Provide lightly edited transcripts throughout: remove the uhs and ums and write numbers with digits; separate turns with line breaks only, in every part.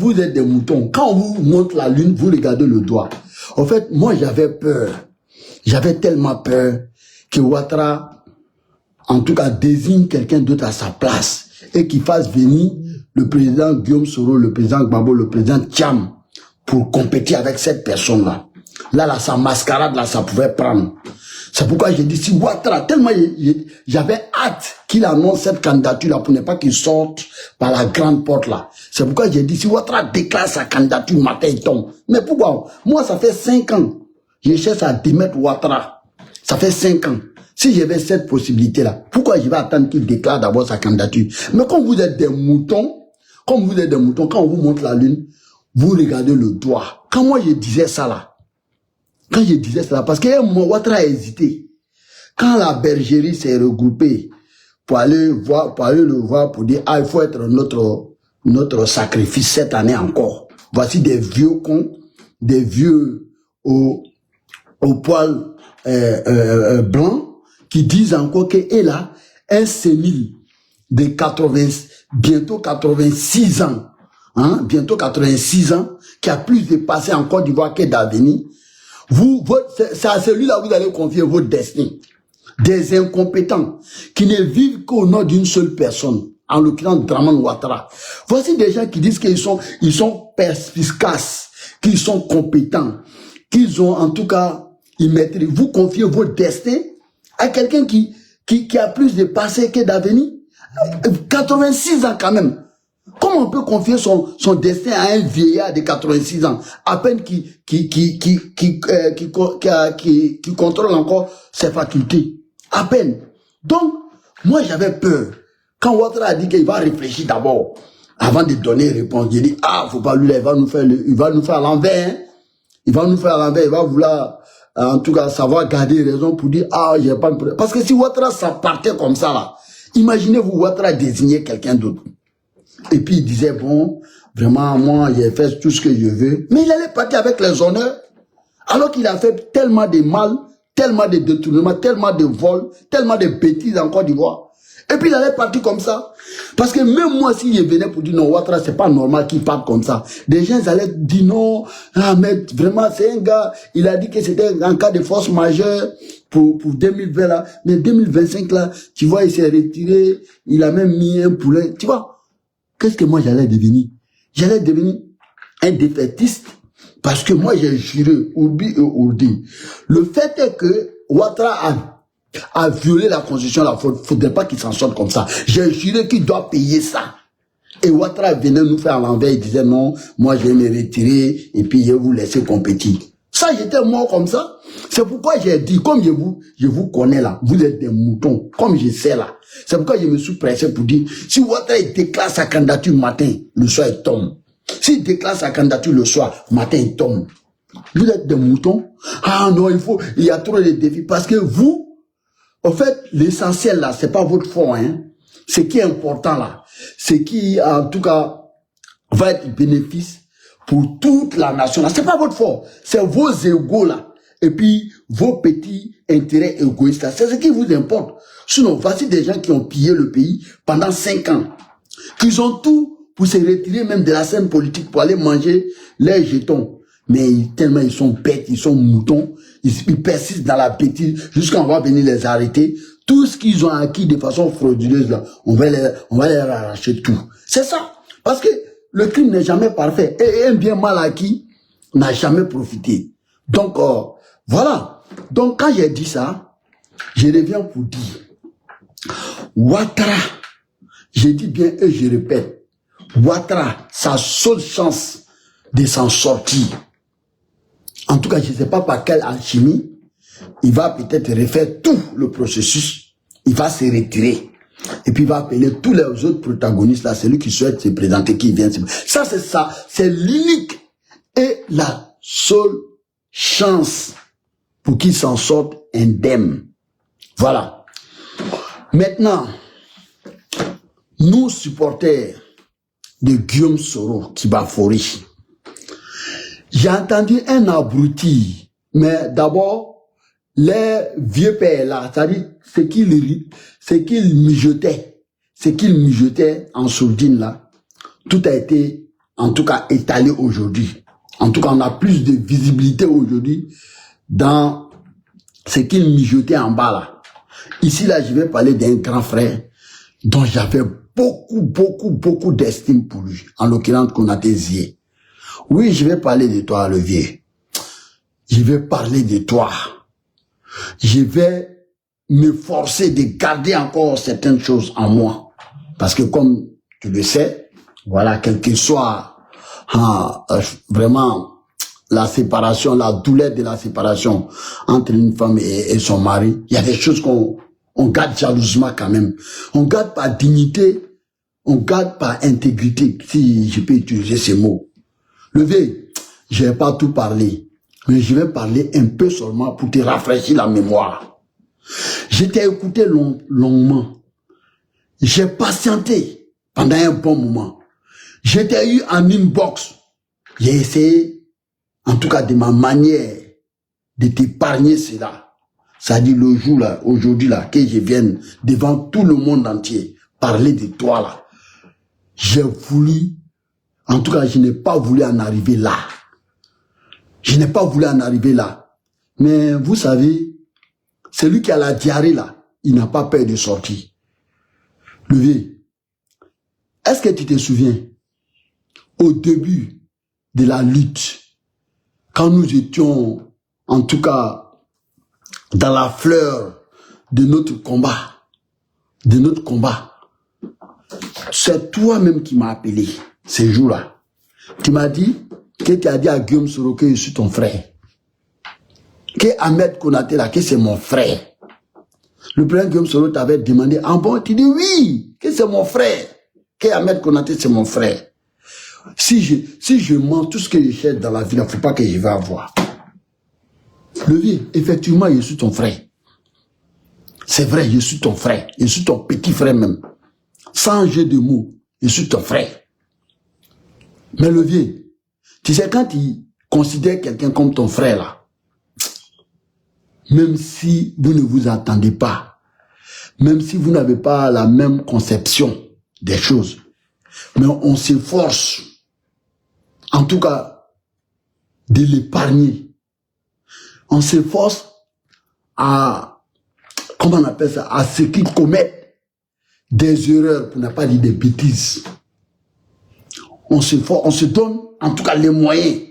vous êtes des moutons. Quand on vous montre la lune, vous regardez le doigt. En fait, moi, j'avais peur. J'avais tellement peur que Ouattara, en tout cas, désigne quelqu'un d'autre à sa place et qu'il fasse venir le président Guillaume Soro, le président Gbagbo, le président Thiam pour compétir avec cette personne-là. Là, sa mascarade, là, ça pouvait prendre. C'est pourquoi j'ai dit, si Ouattara, tellement j'avais hâte qu'il annonce cette candidature-là pour ne pas qu'il sorte par la grande porte là. C'est pourquoi j'ai dit, si Ouattara déclare sa candidature, matin il tombe. Mais pourquoi? Moi, ça fait 5 ans. Je cherche à démettre Ouattara. Ça fait 5 ans. Si j'avais cette possibilité-là, pourquoi je vais attendre qu'il déclare d'abord sa candidature? Mais quand vous êtes des moutons, quand on vous montre la lune, vous regardez le doigt. Quand moi je disais ça là, parce que mon Ouattara a hésité. Quand la bergerie s'est regroupée pour aller le voir, pour dire, ah, il faut être notre sacrifice cette année encore. Voici des vieux cons, des vieux au poil blanc, qui disent encore qu'il a un sénile de bientôt 86 ans, qui a plus de passé en Côte d'Ivoire que d'avenir. C'est à celui-là que vous allez confier votre destin. Des incompétents qui ne vivent qu'au nom d'une seule personne, en l'occurrence Dramane Ouattara. Voici des gens qui disent qu'ils sont perspicaces, qu'ils sont compétents, qu'ils ont en tout cas, ils maîtrisent. Vous confiez votre destin à quelqu'un qui a plus de passé que d'avenir. 86 ans quand même. Comment on peut confier son destin à un vieillard de 86 ans, à peine qui contrôle encore ses facultés? À peine. Donc, moi j'avais peur. Quand Ouattara a dit qu'il va réfléchir d'abord, avant de donner une réponse, j'ai dit, ah, faut pas lui là, il va nous faire l'envers, hein. Il va nous faire l'envers, il va vouloir, en tout cas, savoir garder raison pour dire, ah, j'ai pas de problème. Parce que si Ouattara, ça partait comme ça, là, imaginez-vous, Ouattara désigner quelqu'un d'autre. Et puis il disait, bon, vraiment, moi, j'ai fait tout ce que je veux. Mais il allait partir avec les honneurs. Alors qu'il a fait tellement de mal, tellement de détournements, tellement de vols, tellement de bêtises en Côte d'Ivoire. Et puis il allait partir comme ça. Parce que même moi, si je venais pour dire non, Ouattara, c'est pas normal qu'il parte comme ça. Des gens allaient dire non, ah, mais vraiment, c'est un gars, il a dit que c'était un cas de force majeure pour 2020 là. Mais 2025 là, tu vois, il s'est retiré, il a même mis un poulet, tu vois. Qu'est-ce que moi j'allais devenir? J'allais devenir un défaitiste parce que moi j'ai juré, Ourbi et Ourdi. Le fait est que Ouattara a violé la constitution, il ne faudrait pas qu'il s'en sorte comme ça. J'ai juré qu'il doit payer ça. Et Ouattara venait nous faire à l'envers, il disait non, moi je vais me retirer et puis je vais vous laisser compétir. Ça, j'étais mort comme ça. C'est pourquoi j'ai dit, comme je vous connais là, vous êtes des moutons, comme je sais là. C'est pourquoi je me suis pressé pour dire, si Ouattara déclare sa candidature matin, le soir il tombe. S'il déclare sa candidature le soir, matin il tombe. Vous êtes des moutons. Ah non, il y a trop de défis. Parce que vous, en fait, l'essentiel là, c'est pas votre fond, hein. Ce qui est important là, ce qui, en tout cas, va être bénéfice pour toute la nation là. C'est pas votre fort, c'est vos égos là. Et puis, vos petits intérêts égoïstes là. C'est ce qui vous importe. Sinon, voici des gens qui ont pillé le pays pendant 5 ans. Qu'ils ont tout pour se retirer même de la scène politique pour aller manger les jetons. Mais tellement ils sont bêtes, ils sont moutons, ils persistent dans la bêtise jusqu'à on va venir les arrêter. Tout ce qu'ils ont acquis de façon frauduleuse là, on va leur arracher tout. C'est ça. Parce que le crime n'est jamais parfait. Et un bien mal acquis n'a jamais profité. Donc, voilà. Donc, quand j'ai dit ça, je reviens pour dire, Ouattara, je dis bien et je répète, Ouattara, sa seule chance de s'en sortir, en tout cas, je ne sais pas par quelle alchimie, il va peut-être refaire tout le processus, il va se retirer. Et puis il va appeler tous les autres protagonistes, là, celui qui souhaite se présenter, qui vient. Ça, c'est ça. C'est l'unique et la seule chance pour qu'il s'en sorte indemne. Voilà. Maintenant, nous, supporters de Guillaume Soro, Kibafori, j'ai entendu un abruti, mais d'abord, les vieux pères là, c'est-à-dire ce qu'il mijotait en sourdine là, tout a été en tout cas, étalé aujourd'hui. En tout cas, on a plus de visibilité aujourd'hui dans ce qu'il mijotait en bas là. Ici, là, je vais parler d'un grand frère dont j'avais beaucoup d'estime pour lui. En l'occurrence, Konaté Zié. Oui, je vais parler de toi, le vieux. Je vais parler de toi. Je vais me forcer de garder encore certaines choses en moi. Parce que comme tu le sais, voilà, quel que soit vraiment la séparation, la douleur de la séparation entre une femme et son mari, il y a des choses qu'on garde jalousement quand même. On garde par dignité, on garde par intégrité, si je peux utiliser ces mots. Le vieux, je vais pas tout parler, mais je vais parler un peu seulement pour te rafraîchir la mémoire. Je t'ai écouté longuement. J'ai patienté pendant un bon moment. Je t'ai eu en inbox. J'ai essayé, en tout cas de ma manière, de t'épargner cela. Ça dit le jour là, aujourd'hui là, que je vienne devant tout le monde entier parler de toi là. J'ai voulu, en tout cas je n'ai pas voulu en arriver là. Je n'ai pas voulu en arriver là. Mais vous savez, celui qui a la diarrhée là, il n'a pas peur de sortir. Le vieux, est-ce que tu te souviens, au début de la lutte, quand nous étions, en tout cas, dans la fleur de notre combat, c'est toi-même qui m'as appelé ces jours-là. Tu m'as dit que tu as dit à Guillaume Soro que je suis ton frère. Que Ahmed Konaté là, que c'est mon frère. Le président Guillaume Soro t'avait demandé, ah bon, tu dis oui, que c'est mon frère. Que Ahmed Konaté c'est mon frère. Si je mens tout ce que je cherche dans la vie, il ne faut pas que je vais avoir. Le vieux, effectivement, je suis ton frère. C'est vrai, je suis ton frère. Je suis ton petit frère même. Sans jeu de mots, je suis ton frère. Mais le vieux, tu sais, quand tu considères quelqu'un comme ton frère là, même si vous ne vous attendez pas, même si vous n'avez pas la même conception des choses, mais on s'efforce, en tout cas, de l'épargner. On s'efforce à, comment on appelle ça, à ce qu'ils commettent des erreurs, pour ne pas dire des bêtises. On se donne, en tout cas, les moyens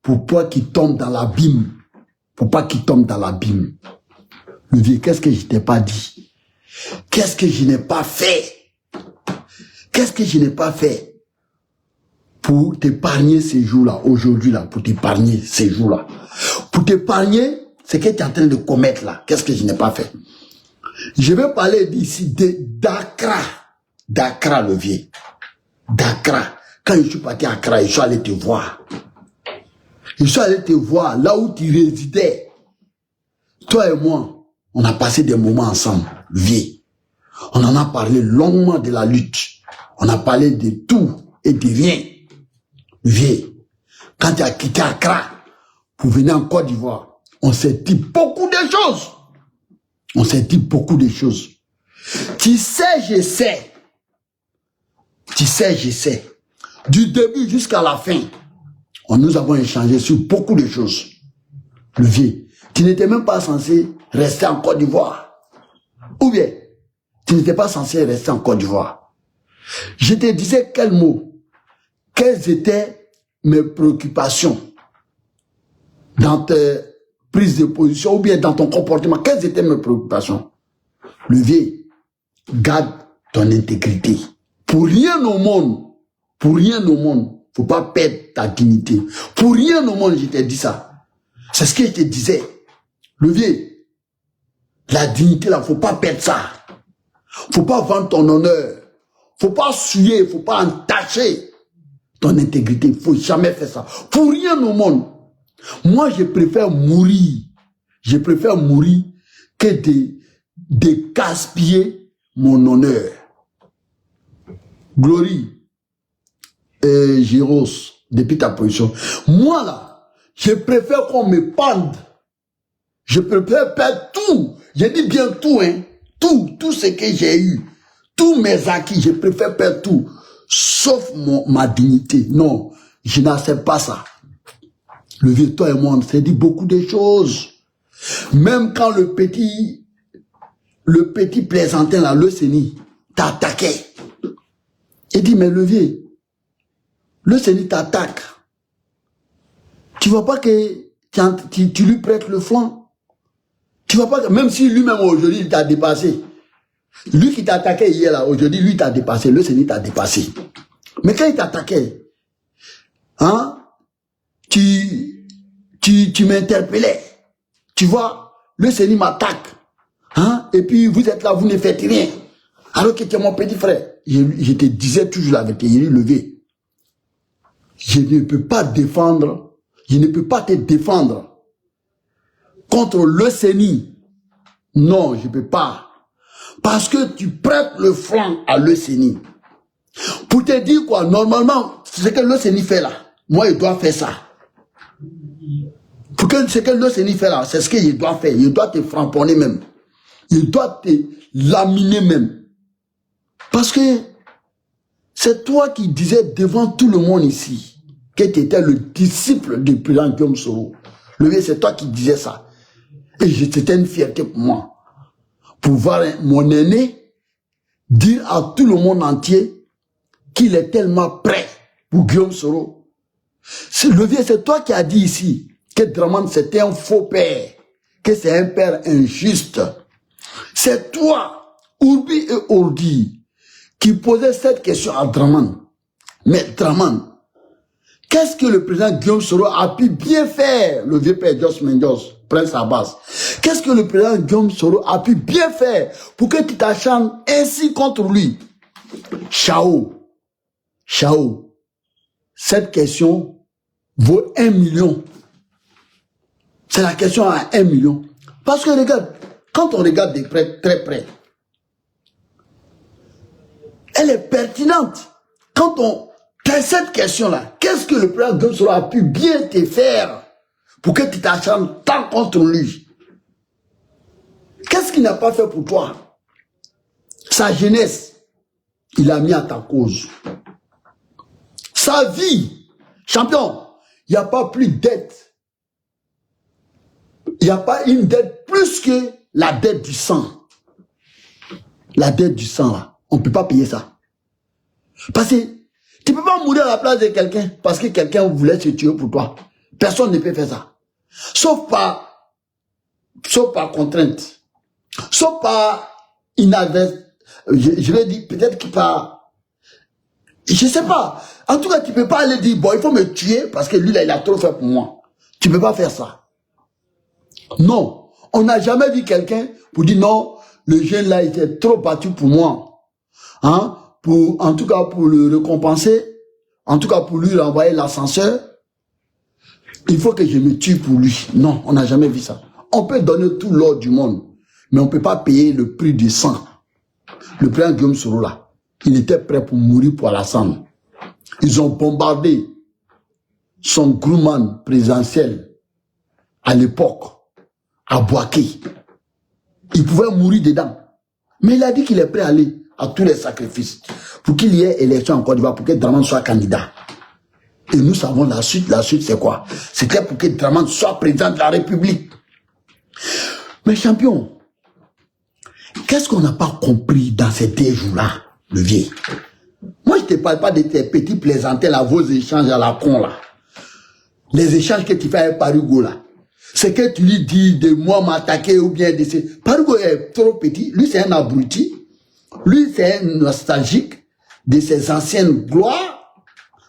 pour pas qu'ils tombent dans l'abîme. Pour pas qu'ils tombent dans l'abîme. Le vieux, qu'est-ce que je t'ai pas dit? Qu'est-ce que je n'ai pas fait? Qu'est-ce que je n'ai pas fait pour t'épargner ces jours-là, aujourd'hui là, pour t'épargner ces jours-là? Pour t'épargner ce que tu es en train de commettre là, qu'est-ce que je n'ai pas fait? Je vais parler d'ici d'Accra. D'Accra, le vieux. D'Accra. Quand je suis parti à Accra, je suis allé te voir. Je suis allé te voir là où tu résidais. Toi et moi, on a passé des moments ensemble, le vieux. On en a parlé longuement de la lutte. On a parlé de tout et de rien. Le vieux. Quand tu as quitté Accra pour venir en Côte d'Ivoire, on s'est dit beaucoup de choses. On s'est dit beaucoup de choses. Tu sais, je sais. Tu sais, je sais. Du début jusqu'à la fin, nous avons échangé sur beaucoup de choses. Le vieux, tu n'étais même pas censé rester en Côte d'Ivoire. Ou bien, tu n'étais pas censé rester en Côte d'Ivoire. Je te disais quels mots, quelles étaient mes préoccupations dans tes prises de position ou bien dans ton comportement. Quelles étaient mes préoccupations? Le vieux, garde ton intégrité. Pour rien au monde, faut pas perdre ta dignité. Pour rien au monde, je t'ai dit ça. C'est ce que je te disais. Le vieux, la dignité là, faut pas perdre ça. Faut pas vendre ton honneur. Faut pas souiller, faut pas entacher ton intégrité. Faut jamais faire ça. Pour rien au monde. Moi, je préfère mourir. Je préfère mourir que de gaspiller mon honneur. Glory et Giros, depuis ta position. Moi là, je préfère qu'on me pende. Je préfère perdre tout. Je dis bien tout, hein. Tout ce que j'ai eu. Tous mes acquis, je préfère perdre tout. sauf ma dignité. Non, je n'accepte pas ça. Le vieux, toi et moi, on s'est dit beaucoup de choses. Même quand le petit plaisantin là, le Séni, t'attaquait. Il dit, mais le vieux, le Séni t'attaque. Tu vois pas que tu lui prêtes le flanc? Tu vois pas que même si lui-même aujourd'hui il t'a dépassé, lui qui t'attaquait hier là, aujourd'hui lui t'a dépassé, le Séni t'a dépassé. Mais quand il t'attaquait, hein, tu m'interpellais. Tu vois, le Séni m'attaque. Hein, et puis vous êtes là, vous ne faites rien. Alors que tu es mon petit frère. Je te disais toujours la vérité, il est levé. Je ne peux pas défendre, je ne peux pas te défendre contre le Séni. Non, je ne peux pas. Parce que tu prêtes le flanc à le Séni. Pour te dire quoi, normalement, ce que le Séni fait là, moi, il doit faire ça. Pour que ce que le Séni fait là, c'est ce qu'il doit faire. Il doit te framponner même. Il doit te laminer même. Parce que c'est toi qui disais devant tout le monde ici que tu étais le disciple du président Guillaume Soro. C'est toi qui disais ça. Et c'était une fierté pour moi. Pour voir mon aîné dire à tout le monde entier qu'il est tellement prêt pour Guillaume Soro. C'est toi qui as dit ici que Dramane c'était un faux père, que c'est un père injuste. C'est toi, Urbi et Ordi, qui posait cette question à Dramane. Mais Dramane, qu'est-ce que le président Guillaume Soro a pu bien faire, le vieux père Jos Mendos, Prince Abbas? Qu'est-ce que le président Guillaume Soro a pu bien faire pour que tu t'acharnes ainsi contre lui? Chao, cette question vaut 1 million. C'est la question à 1 million. Parce que regarde, quand on regarde de près, très près, elle est pertinente. Quand on fait cette question-là, qu'est-ce que le président Guillaume Soro a pu bien te faire pour que tu t'acharnes tant contre lui? Qu'est-ce qu'il n'a pas fait pour toi? Sa jeunesse, il a mis à ta cause. Sa vie, champion, il n'y a pas plus de dette. Il n'y a pas une dette plus que la dette du sang. La dette du sang, là, on ne peut pas payer ça. Parce que tu ne peux pas mourir à la place de quelqu'un parce que quelqu'un voulait se tuer pour toi. Personne ne peut faire ça. Sauf par contrainte. Sauf par inadvertance. Je vais dire peut-être qu'il pas. Je ne sais pas. En tout cas, tu ne peux pas aller dire, bon, il faut me tuer parce que lui, là, il a trop fait pour moi. Tu ne peux pas faire ça. Non. On n'a jamais vu quelqu'un pour dire non, le jeune là était trop battu pour moi. Hein? En tout cas, pour le récompenser, en tout cas, pour lui renvoyer l'ascenseur, il faut que je me tue pour lui. Non, on n'a jamais vu ça. On peut donner tout l'or du monde, mais on ne peut pas payer le prix du sang. Le président Guillaume Soro là, il était prêt pour mourir pour Alassane. Ils ont bombardé son groupement présidentiel à l'époque, à Boaké. Il pouvait mourir dedans. Mais il a dit qu'il est prêt à aller à tous les sacrifices pour qu'il y ait élection en Côte d'Ivoire, pour que Dramane soit candidat. Et nous savons la suite c'est quoi? C'était pour que Dramane soit président de la République. Mais champion, qu'est-ce qu'on n'a pas compris dans ces 2 jours-là, le vieux? Moi, je ne te parle pas de tes petits plaisantels à vos échanges à la con, là. Les échanges que tu fais avec Parugo, là. C'est que tu lui dis de moi m'attaquer ou bien de ces... Parugo est trop petit. Lui, c'est un abruti. Lui, c'est un nostalgique de ses anciennes gloires.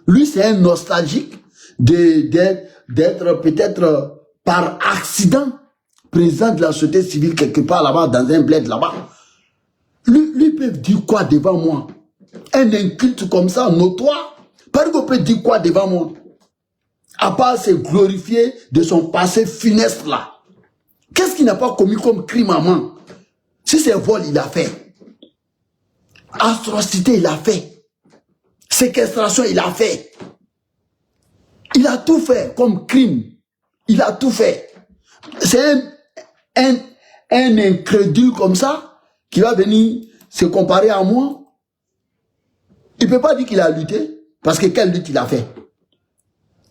Lui, c'est un nostalgique d'être peut-être par accident président de la société civile quelque part là-bas, dans un bled là-bas. Lui peut dire quoi devant moi? Un inculte comme ça, notoire. Parugo peut dire quoi devant moi? À part se glorifier de son passé funeste là. Qu'est-ce qu'il n'a pas commis comme crime à main? Si c'est vol, il a fait. Atrocité, il a fait. Séquestration, il a fait. Il a tout fait comme crime. Il a tout fait. C'est un incrédule comme ça qui va venir se comparer à moi. Il ne peut pas dire qu'il a lutté, parce que quelle lutte il a fait?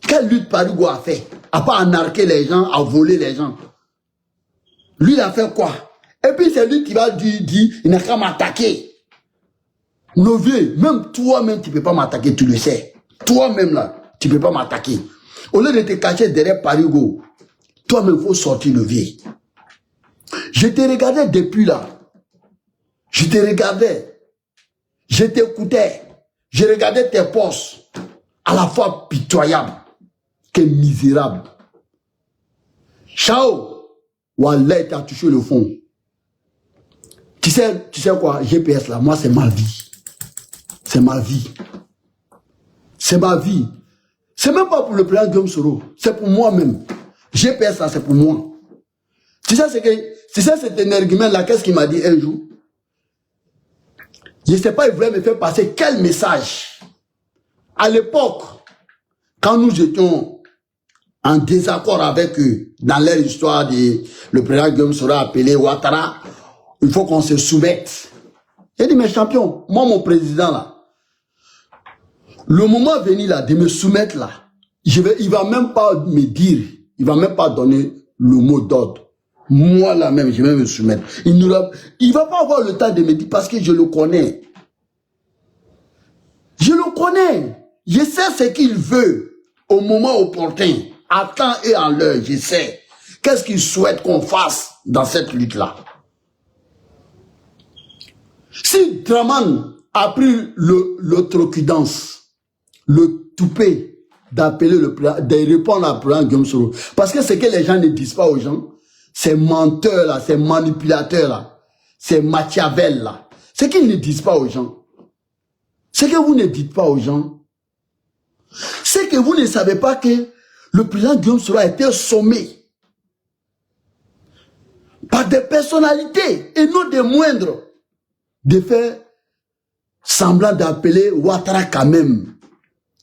Quelle lutte Parigo a fait? À part anarquer les gens, à voler les gens. Lui, il a fait quoi? Et puis c'est lui qui va dire, il n'a qu'à m'attaquer. Nos vieux, même toi-même, tu ne peux pas m'attaquer, tu le sais. Toi-même là, tu ne peux pas m'attaquer. Au lieu de te cacher derrière Parigo, toi-même, il faut sortir le vieux. Je te regardais depuis là. Je te regardais. Je t'écoutais. Je regardais tes postes. À la fois pitoyable que misérable. Ciao. Wallah, tu as touché le fond. Tu sais quoi, GPS là, moi c'est ma vie. C'est ma vie. C'est ma vie. C'est même pas pour le président Guillaume Soro. C'est pour moi-même. GPS là, c'est pour moi. Tu sais cet énergumène là, qu'est-ce qu'il m'a dit un jour? Je ne sais pas, il voulait me faire passer quel message. À l'époque, quand nous étions en désaccord avec eux, dans leur histoire, le président Guillaume Soro a appelé Ouattara, il faut qu'on se soumette. J'ai dit, mes champions, moi, mon président, là, le moment venu, là, de me soumettre, là, il ne va même pas me dire, il ne va même pas donner le mot d'ordre. Moi, là même, je vais me soumettre. Il ne va pas avoir le temps de me dire, parce que je le connais. Je le connais. Je sais ce qu'il veut au moment opportun, à temps et en l'heure, je sais. Qu'est-ce qu'il souhaite qu'on fasse dans cette lutte-là? Si Draman a pris l'outrecuidance, le toupet d'appeler de répondre à président Guillaume Soro, parce que ce que les gens ne disent pas aux gens, ces menteurs-là, ces manipulateurs-là, ces Machiavel-là, ce qu'ils ne disent pas aux gens, ce que vous ne dites pas aux gens, c'est que vous ne savez pas que le président Guillaume Soro a été sommé par des personnalités, et non des moindres, de faire semblant d'appeler Ouattara quand même.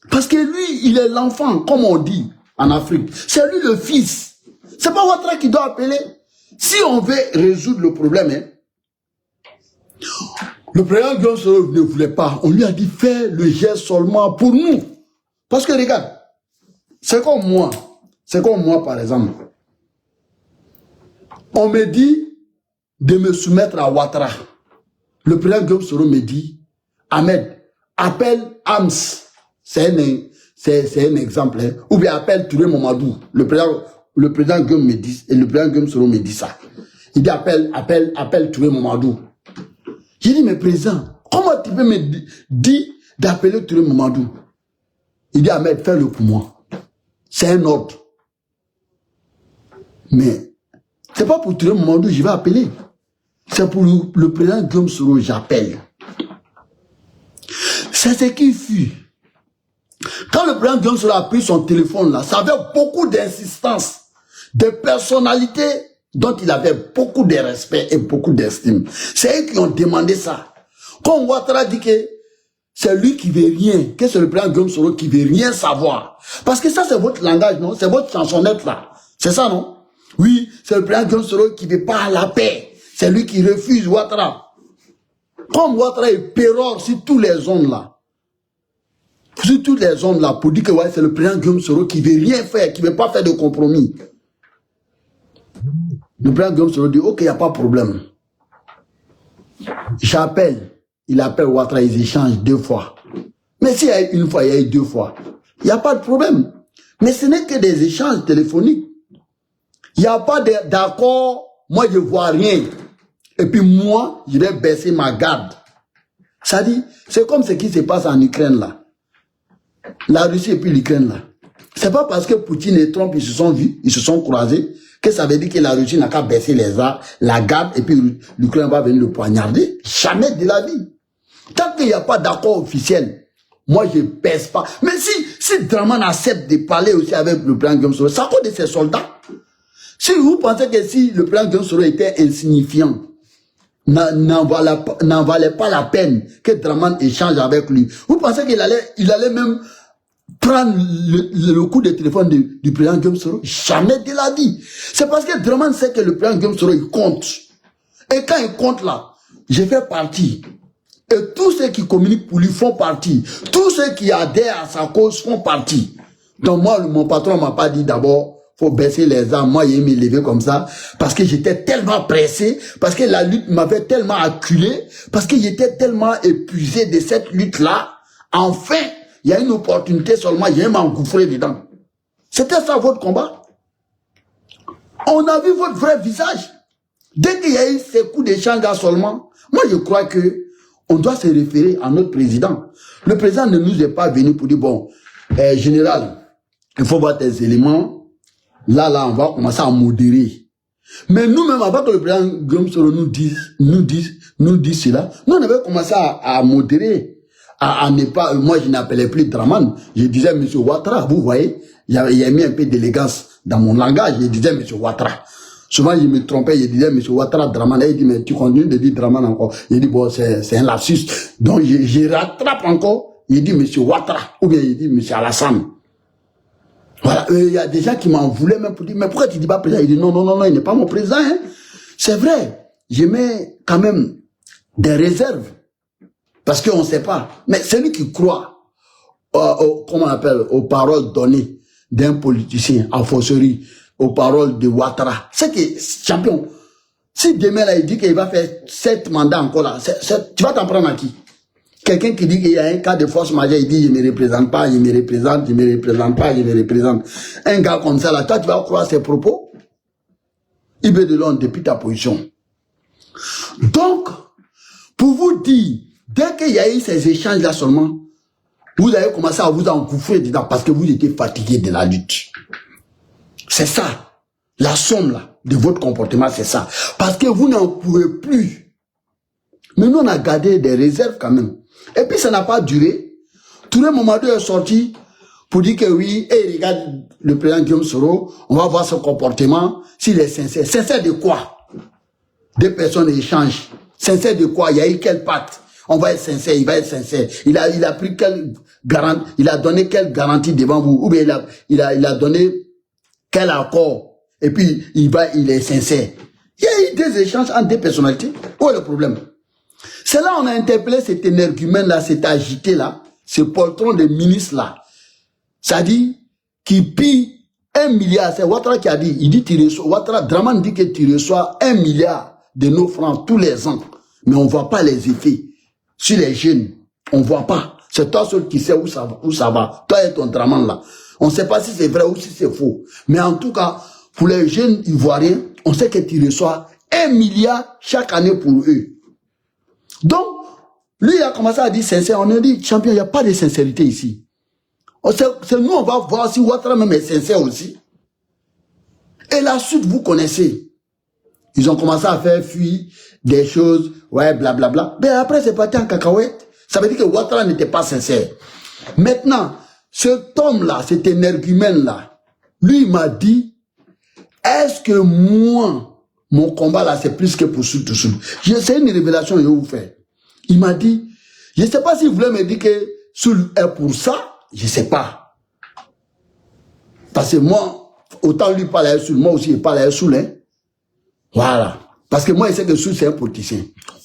Parce que lui, il est l'enfant, comme on dit en Afrique. C'est lui le fils. C'est pas Ouattara qui doit appeler. Si on veut résoudre le problème, hein, le président Guillaume Soro ne voulait pas. On lui a dit, fais le geste seulement pour nous. Parce que regarde, c'est comme moi. C'est comme moi, par exemple. On me dit de me soumettre à Ouattara. Le président Guillaume Soro me dit, Ahmed, appelle Ams. C'est un exemple. Hein. Ou bien appelle Touré Mamadou. Le président Guillaume me dit, et le président Guillaume Soro me dit ça. Il dit, appelle Touré Mamadou. J'ai dit, mais président, comment tu peux me dire d'appeler Touré Mamadou? Il dit, Ahmed, fais-le pour moi. C'est un ordre. Mais, c'est pas pour Touré Mamadou que je vais appeler. C'est pour le président Guillaume Soro, j'appelle. C'est ce qui fut. Quand le président Guillaume Soro a pris son téléphone là, ça avait beaucoup d'insistance, de personnalités dont il avait beaucoup de respect et beaucoup d'estime. C'est eux qui ont demandé ça. Quand Ouattara dit que c'est lui qui veut rien, que c'est le président Guillaume Soro qui veut rien savoir. Parce que ça c'est votre langage, non? C'est votre chansonnette là. C'est ça, non? Oui, c'est le président Guillaume Soro qui veut pas la paix. C'est lui qui refuse Ouattara. Comme Ouattara est pérore sur tous les hommes là. Sur tous les hommes là, pour dire que ouais, c'est le président Guillaume Soro qui veut rien faire, qui veut pas faire de compromis. Le président Guillaume Soro dit, ok, il n'y a pas de problème. J'appelle. Il appelle Ouattara, ils échangent 2 fois. Mais s'il y a eu 1 fois, il y a eu 2 fois. Il n'y a pas de problème. Mais ce n'est que des échanges téléphoniques. Il n'y a pas d'accord. Moi, je ne vois rien. Et puis moi, je vais baisser ma garde. Ça dit, c'est comme ce qui se passe en Ukraine là. La Russie et puis l'Ukraine là. C'est pas parce que Poutine et Trump, ils se sont vus, ils se sont croisés, que ça veut dire que la Russie n'a qu'à baisser la garde et puis l'Ukraine va venir le poignarder. Jamais de la vie. Tant qu'il n'y a pas d'accord officiel, moi je baisse pas. Mais si Draman accepte de parler aussi avec le président Guillaume Soro, c'est à cause de ses soldats. Si vous pensez que si le président Guillaume Soro était insignifiant, n'en valait pas la peine que Draman échange avec lui, vous pensez qu'il allait même prendre le coup de téléphone du président Guillaume Soro? Jamais de la vie. C'est parce que Draman sait que le président Guillaume Soro, il compte. Et quand il compte là, je fais partie. Et tous ceux qui communiquent pour lui font partie. Tous ceux qui adhèrent à sa cause font partie. Donc moi, mon patron m'a pas dit d'abord, faut baisser les armes. Moi, il m'a levé comme ça parce que j'étais tellement pressé, parce que la lutte m'avait tellement acculé, parce que j'étais tellement épuisé de cette lutte-là. Enfin, il y a une opportunité seulement, j'ai m'engouffré dedans. C'était ça votre combat. On a vu votre vrai visage. Dès qu'il y a eu ces coups d'échange là seulement, moi je crois que on doit se référer à notre président. Le président ne nous est pas venu pour dire, bon, général, il faut voir tes éléments. Là, on va commencer à modérer. Mais nous-mêmes, avant que le président Guillaume Soro nous dise cela, nous, on avait commencé à modérer, à ne pas, moi, je n'appelais plus Draman. Je disais, monsieur Ouattara, vous voyez, il y a mis un peu d'élégance dans mon langage. Je disais, monsieur Ouattara. Souvent, je me trompais, je disais, monsieur Ouattara, Draman. Et il dit, mais tu continues de dire Draman encore. Il dit, bon, c'est un lapsus. Donc, je rattrape encore. Il dit, monsieur Ouattara. Ou bien, il dit, monsieur Alassane. Voilà, il y a des gens qui m'en voulaient même pour dire, mais pourquoi tu dis pas président? Il dit, non, il n'est pas mon président. Hein. C'est vrai, je mets quand même des réserves. Parce qu'on ne sait pas. Mais celui qui croit, comment on appelle, aux paroles données d'un politicien, en fausserie, aux paroles de Ouattara, c'est que, champion, si demain là, il dit qu'il va faire 7 mandats encore là, tu vas t'en prendre à qui? Quelqu'un qui dit qu'il y a un cas de force majeure, il dit, je ne me représente pas, je me représente, je me représente pas, je me représente. Un gars comme ça, là, toi, tu vas croire ses propos? Il veut de l'homme depuis ta position. Donc, pour vous dire, dès qu'il y a eu ces échanges-là seulement, vous avez commencé à vous engouffrer dedans parce que vous étiez fatigué de la lutte. C'est ça. La somme, là, de votre comportement, c'est ça. Parce que vous n'en pouvez plus. Mais nous, on a gardé des réserves quand même. Et puis ça n'a pas duré. Touré Mamadou est sorti pour dire que oui, et regarde le président Guillaume Soro, on va voir son comportement, s'il est sincère. Sincère de quoi? Deux personnes échangent. Sincère de quoi? Il y a eu quelle patte? On va être sincère, il va être sincère. Il a pris quelle garantie, il a donné quelle garantie devant vous? Ou bien il a donné quel accord? Et puis il est sincère. Il y a eu des échanges entre deux personnalités. Où est le problème? C'est là on a interpellé cet énergumène-là, cet agité-là, ce poltron de ministre-là. Ça dit, qui pille 1 milliard, c'est Ouattara qui a dit, il dit, Ouattara, Draman dit que tu reçois 1 milliard de nos francs tous les ans. Mais on ne voit pas les effets sur les jeunes. On ne voit pas. C'est toi seul qui sais où ça va. Toi et ton Draman là. On ne sait pas si c'est vrai ou si c'est faux. Mais en tout cas, pour les jeunes ivoiriens, on sait que tu reçois 1 milliard chaque année pour eux. Donc, lui, il a commencé à dire sincère. On a dit, champion, il n'y a pas de sincérité ici. C'est nous, on va voir si Ouattara même est sincère aussi. Et la suite, vous connaissez. Ils ont commencé à faire fuir des choses, ouais, blablabla. Mais après, c'est parti en cacahuète. Ça veut dire que Ouattara n'était pas sincère. Maintenant, cet homme-là, cet énergumène-là, lui, il m'a dit, est-ce que moi, mon combat là, c'est plus que pour Soul to Soul. C'est une révélation que je vais vous faire. Il m'a dit, je ne sais pas s'il voulait me dire que Soul est pour ça, je ne sais pas. Parce que moi, autant lui parler à Soul, moi aussi je parle à Soul. Hein. Voilà. Parce que moi, je sais que Soul, c'est un politicien.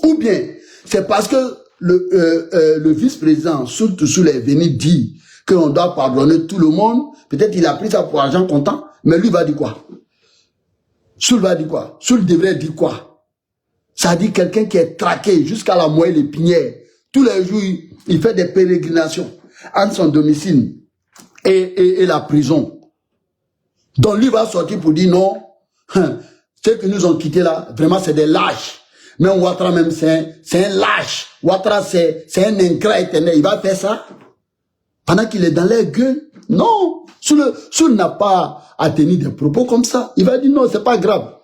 Ou bien, c'est parce que le vice-président Soul to Soul est venu dire qu'on doit pardonner tout le monde. Peut-être il a pris ça pour argent comptant, mais lui va dire quoi? Soul va dire quoi? Soul devrait dire quoi? Ça dit quelqu'un qui est traqué jusqu'à la moelle épinière. Tous les jours, il fait des pérégrinations entre son domicile et la prison. Donc lui va sortir pour dire non, ceux qui nous ont quittés là, vraiment c'est des lâches. Même Ouattara même c'est un lâche. Ouattara c'est un ingrat éternel. Il va faire ça pendant qu'il est dans leur gueule. Non, Soul n'a pas à tenir des propos comme ça. Il va dire non, c'est pas grave.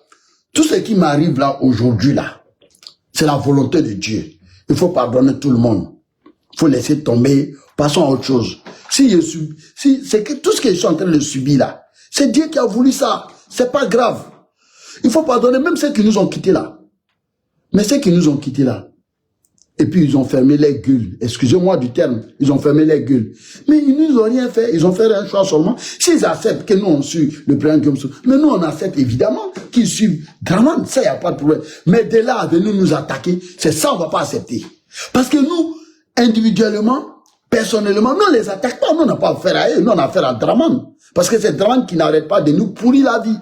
Tout ce qui m'arrive là aujourd'hui là, c'est la volonté de Dieu. Il faut pardonner tout le monde. Il faut laisser tomber. Passons à autre chose. C'est que tout ce que je suis en train de subir là, c'est Dieu qui a voulu ça. C'est pas grave. Il faut pardonner même ceux qui nous ont quittés là. Mais ceux qui nous ont quittés là, et puis ils ont fermé les gueules. Excusez-moi du terme, ils ont fermé les gueules. Mais ils nous ont rien fait, ils ont fait un choix seulement. S'ils acceptent que nous on suit le président Guillaume Soro, mais nous on accepte évidemment qu'ils suivent Draman, ça y a pas de problème. Mais de là à venir nous attaquer, c'est ça on va pas accepter. Parce que nous, individuellement, personnellement, nous ne les attaquons pas. Nous, on n'a pas affaire à eux. Nous, on a affaire à Draman. Parce que c'est Draman qui n'arrête pas de nous pourrir la vie.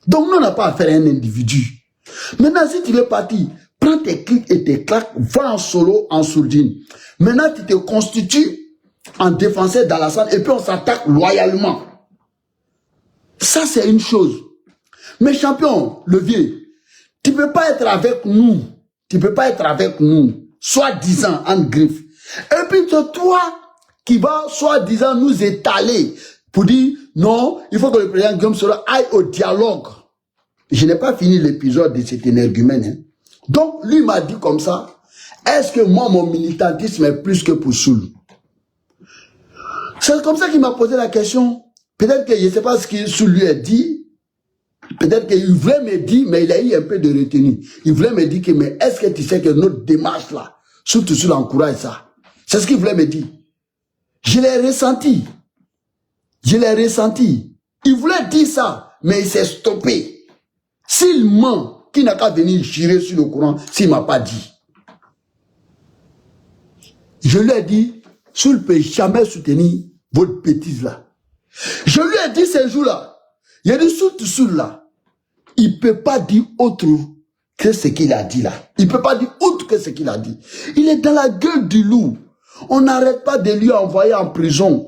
Donc, nous, on n'a pas affaire à un individu. Maintenant, si tu veux partir, prends tes clics et tes claques, va en solo, en sourdine. Maintenant, tu te constitues en défenseur dans la salle et puis on s'attaque loyalement. Ça, c'est une chose. Mais champion, le vieux, tu ne peux pas être avec nous. Tu ne peux pas être avec nous, soi-disant, en griffe. Et puis c'est toi qui vas, soi-disant, nous étaler pour dire, non, il faut que le président Guillaume Soro aille au dialogue. Je n'ai pas fini l'épisode de cet énergumène. Hein. Donc, lui m'a dit comme ça, est-ce que moi, mon militantisme est plus que pour Soul? C'est comme ça qu'il m'a posé la question. Peut-être que je ne sais pas ce que Soul lui a dit. Peut-être qu'il voulait me dire, mais il a eu un peu de retenue. Il voulait me dire que, mais est-ce que tu sais que notre démarche là, surtout Soul encourage ça? C'est ce qu'il voulait me dire. Je l'ai ressenti. Je l'ai ressenti. Il voulait dire ça, mais il s'est stoppé. S'il ment, qui n'a qu'à venir girer sur le courant s'il ne m'a pas dit? Je lui ai dit, Soul ne peut jamais soutenir votre bêtise là. Je lui ai dit ces jours-là, il y a des Soul là, il ne peut pas dire autre que ce qu'il a dit là. Il ne peut pas dire autre que ce qu'il a dit. Il est dans la gueule du loup. On n'arrête pas de lui envoyer en prison,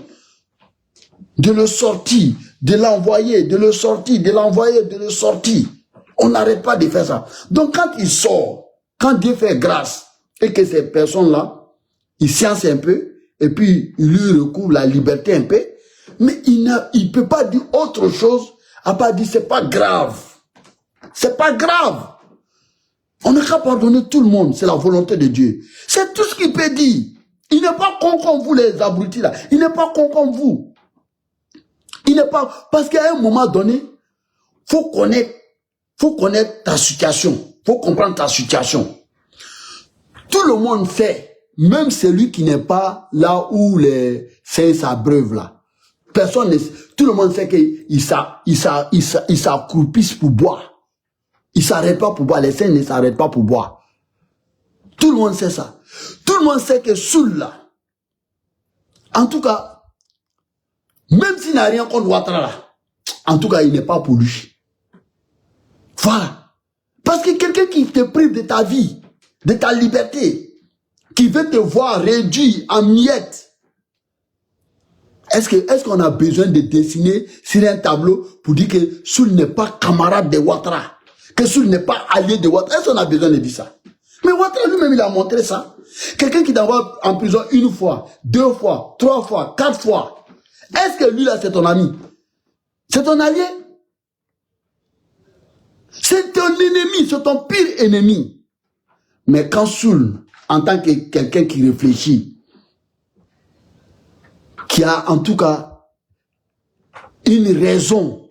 de le sortir, de l'envoyer, de le sortir, de l'envoyer, de le sortir. On n'arrête pas de faire ça. Donc quand il sort, quand Dieu fait grâce, et que ces personnes-là, ils sciences un peu, et puis il lui recouvre la liberté un peu, mais il ne peut pas dire autre chose, à part dire c'est pas grave. C'est pas grave. On n'a qu'à pardonner tout le monde, c'est la volonté de Dieu. C'est tout ce qu'il peut dire. Il n'est pas con comme vous les abrutis là. Il n'est pas con comme vous. Il n'est pas... Parce qu'à un moment donné, faut connaître ta situation. Faut comprendre ta situation. Tout le monde sait, même celui qui n'est pas là où les saints s'abreuvent là. Personne ne... Tout le monde sait qu'ils s'accroupissent pour boire. Ils ne s'arrêtent pas pour boire. Les saints ne s'arrêtent pas pour boire. Tout le monde sait ça. Tout le monde sait que Soul là, en tout cas, même s'il n'a rien contre Ouattara là, en tout cas, il n'est pas pour lui. Voilà. Parce que quelqu'un qui te prive de ta vie, de ta liberté, qui veut te voir réduit en miettes, est-ce qu'on a besoin de dessiner sur un tableau pour dire que Soul n'est pas camarade de Ouattara, que Soul n'est pas allié de Ouattara? Est-ce qu'on a besoin de dire ça? Mais Ouattara lui-même, il a montré ça. Quelqu'un qui t'envoie en prison une fois, deux fois, trois fois, quatre fois. Est-ce que lui là, c'est ton ami? C'est ton allié? C'est ton ennemi, c'est ton pire ennemi. Mais quand Soul, en tant que quelqu'un qui réfléchit, qui a en tout cas une raison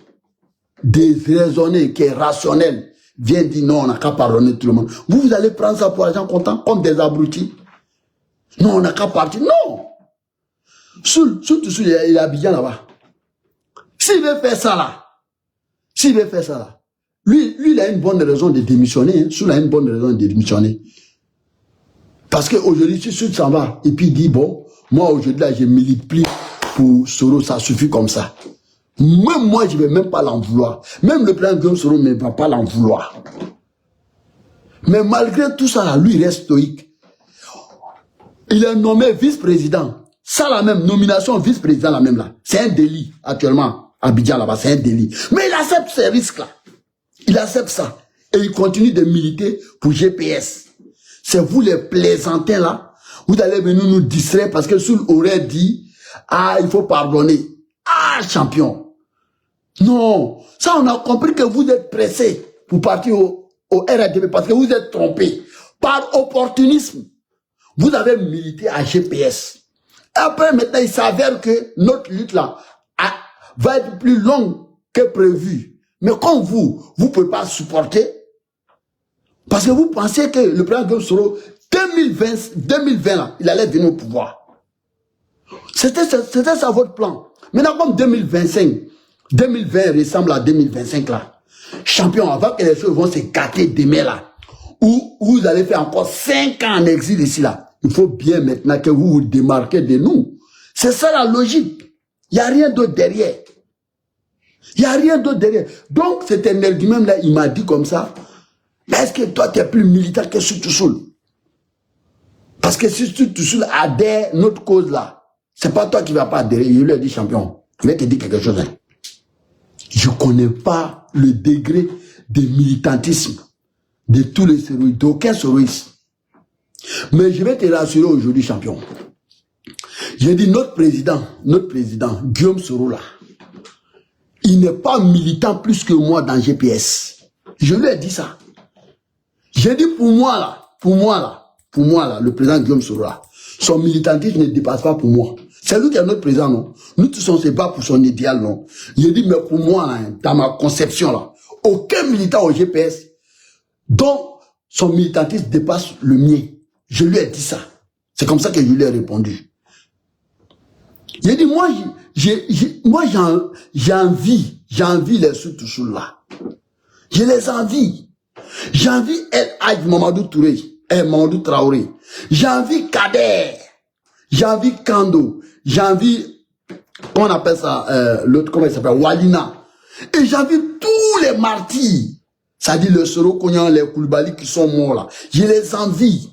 de raisonner, qui est rationnelle, vient dire non, on n'a qu'à pardonner tout le monde. Vous allez prendre ça pour les gens contents, comme des abrutis. Non, on n'a qu'à partir. Non. Surtout il est à Abidjan là-bas. S'il veut faire ça là, lui, il a une bonne raison de démissionner. Hein. Soul a une bonne raison de démissionner. Parce qu'aujourd'hui, si Soul s'en va, et puis il dit, bon, moi aujourd'hui, là, je milite plus pour Soro, ça suffit comme ça. Même moi, je ne vais même pas l'en vouloir. Même le président Guillaume Soro ne va pas l'en vouloir. Mais malgré tout ça, là, lui, il reste stoïque. Il est nommé vice-président. Ça, la même nomination vice-président, la même là. C'est un délit, actuellement, à Abidjan, là-bas, c'est un délit. Mais il accepte ces risques-là. Il accepte ça. Et il continue de militer pour GPS. C'est vous les plaisantins, là. Vous allez venir nous distraire parce que Soul aurait dit, ah, il faut pardonner. Ah, champion. Non. Ça, on a compris que vous êtes pressé pour partir au RADP parce que vous êtes trompé. Par opportunisme. Vous avez milité à GPS. Après, maintenant, il s'avère que notre lutte là va être plus longue que prévu. Mais comme vous ne pouvez pas supporter, parce que vous pensez que le président Guillaume Soro, 2020 là, il allait venir au pouvoir. C'était ça votre plan. Maintenant, comme 2025, 2020 ressemble à 2025 là, champion, avant que les choses vont se gâter demain là, Ou vous allez faire encore 5 ans en exil ici, là. Il faut bien maintenant que vous vous démarquez de nous. C'est ça la logique. Il n'y a rien d'autre derrière. Il n'y a rien d'autre derrière. Donc, cet énergumène-là, il m'a dit comme ça, est-ce que toi, tu es plus militant que Soutoussoul? Parce que si Soutoussoul adhère notre cause là, c'est pas toi qui vas pas adhérer. Je lui ai dit, champion, je vais te dire quelque chose. Hein. Je ne connais pas le degré de militantisme de tous les séroïdes, d'aucun séroïste. Mais je vais te rassurer aujourd'hui, champion. J'ai dit, notre président, Guillaume Soro là, il n'est pas militant plus que moi dans GPS. Je lui ai dit ça. J'ai dit pour moi là, le président Guillaume Soro là, son militantisme ne dépasse pas pour moi. C'est lui qui est notre président, non? Nous tous on ne sait pas pour son idéal, non? J'ai dit, mais pour moi, hein, dans ma conception là, aucun militant au GPS dont son militantisme dépasse le mien. Je lui ai dit ça. C'est comme ça que je lui ai répondu. J'ai dit, moi, j'ai envie les Soutoussoul là. Je les envie. J'ai envie El Hadj Mamadou Touré, Mamadou Traoré. J'ai envie Kader. J'ai envie Kando. J'ai envie, comment on appelle ça, l'autre, comment il s'appelle, Walina. Et j'ai envie tous les martyrs. Ça dit le Soro Kognan, les Koulibaly qui sont morts là. Je les envie.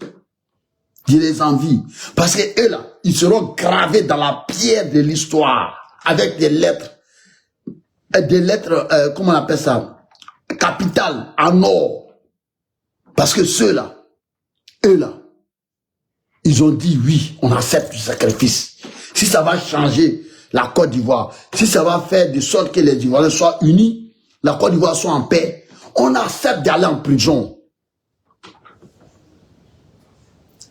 Je les envie. Parce que eux là, ils seront gravés dans la pierre de l'histoire. Avec des lettres, comment on appelle ça, capitales, en or. Parce que ceux-là, eux là, ils ont dit oui, on accepte du sacrifice. Si ça va changer la Côte d'Ivoire, si ça va faire de sorte que les Ivoiriens soient unis, la Côte d'Ivoire soit en paix, on accepte d'aller en prison.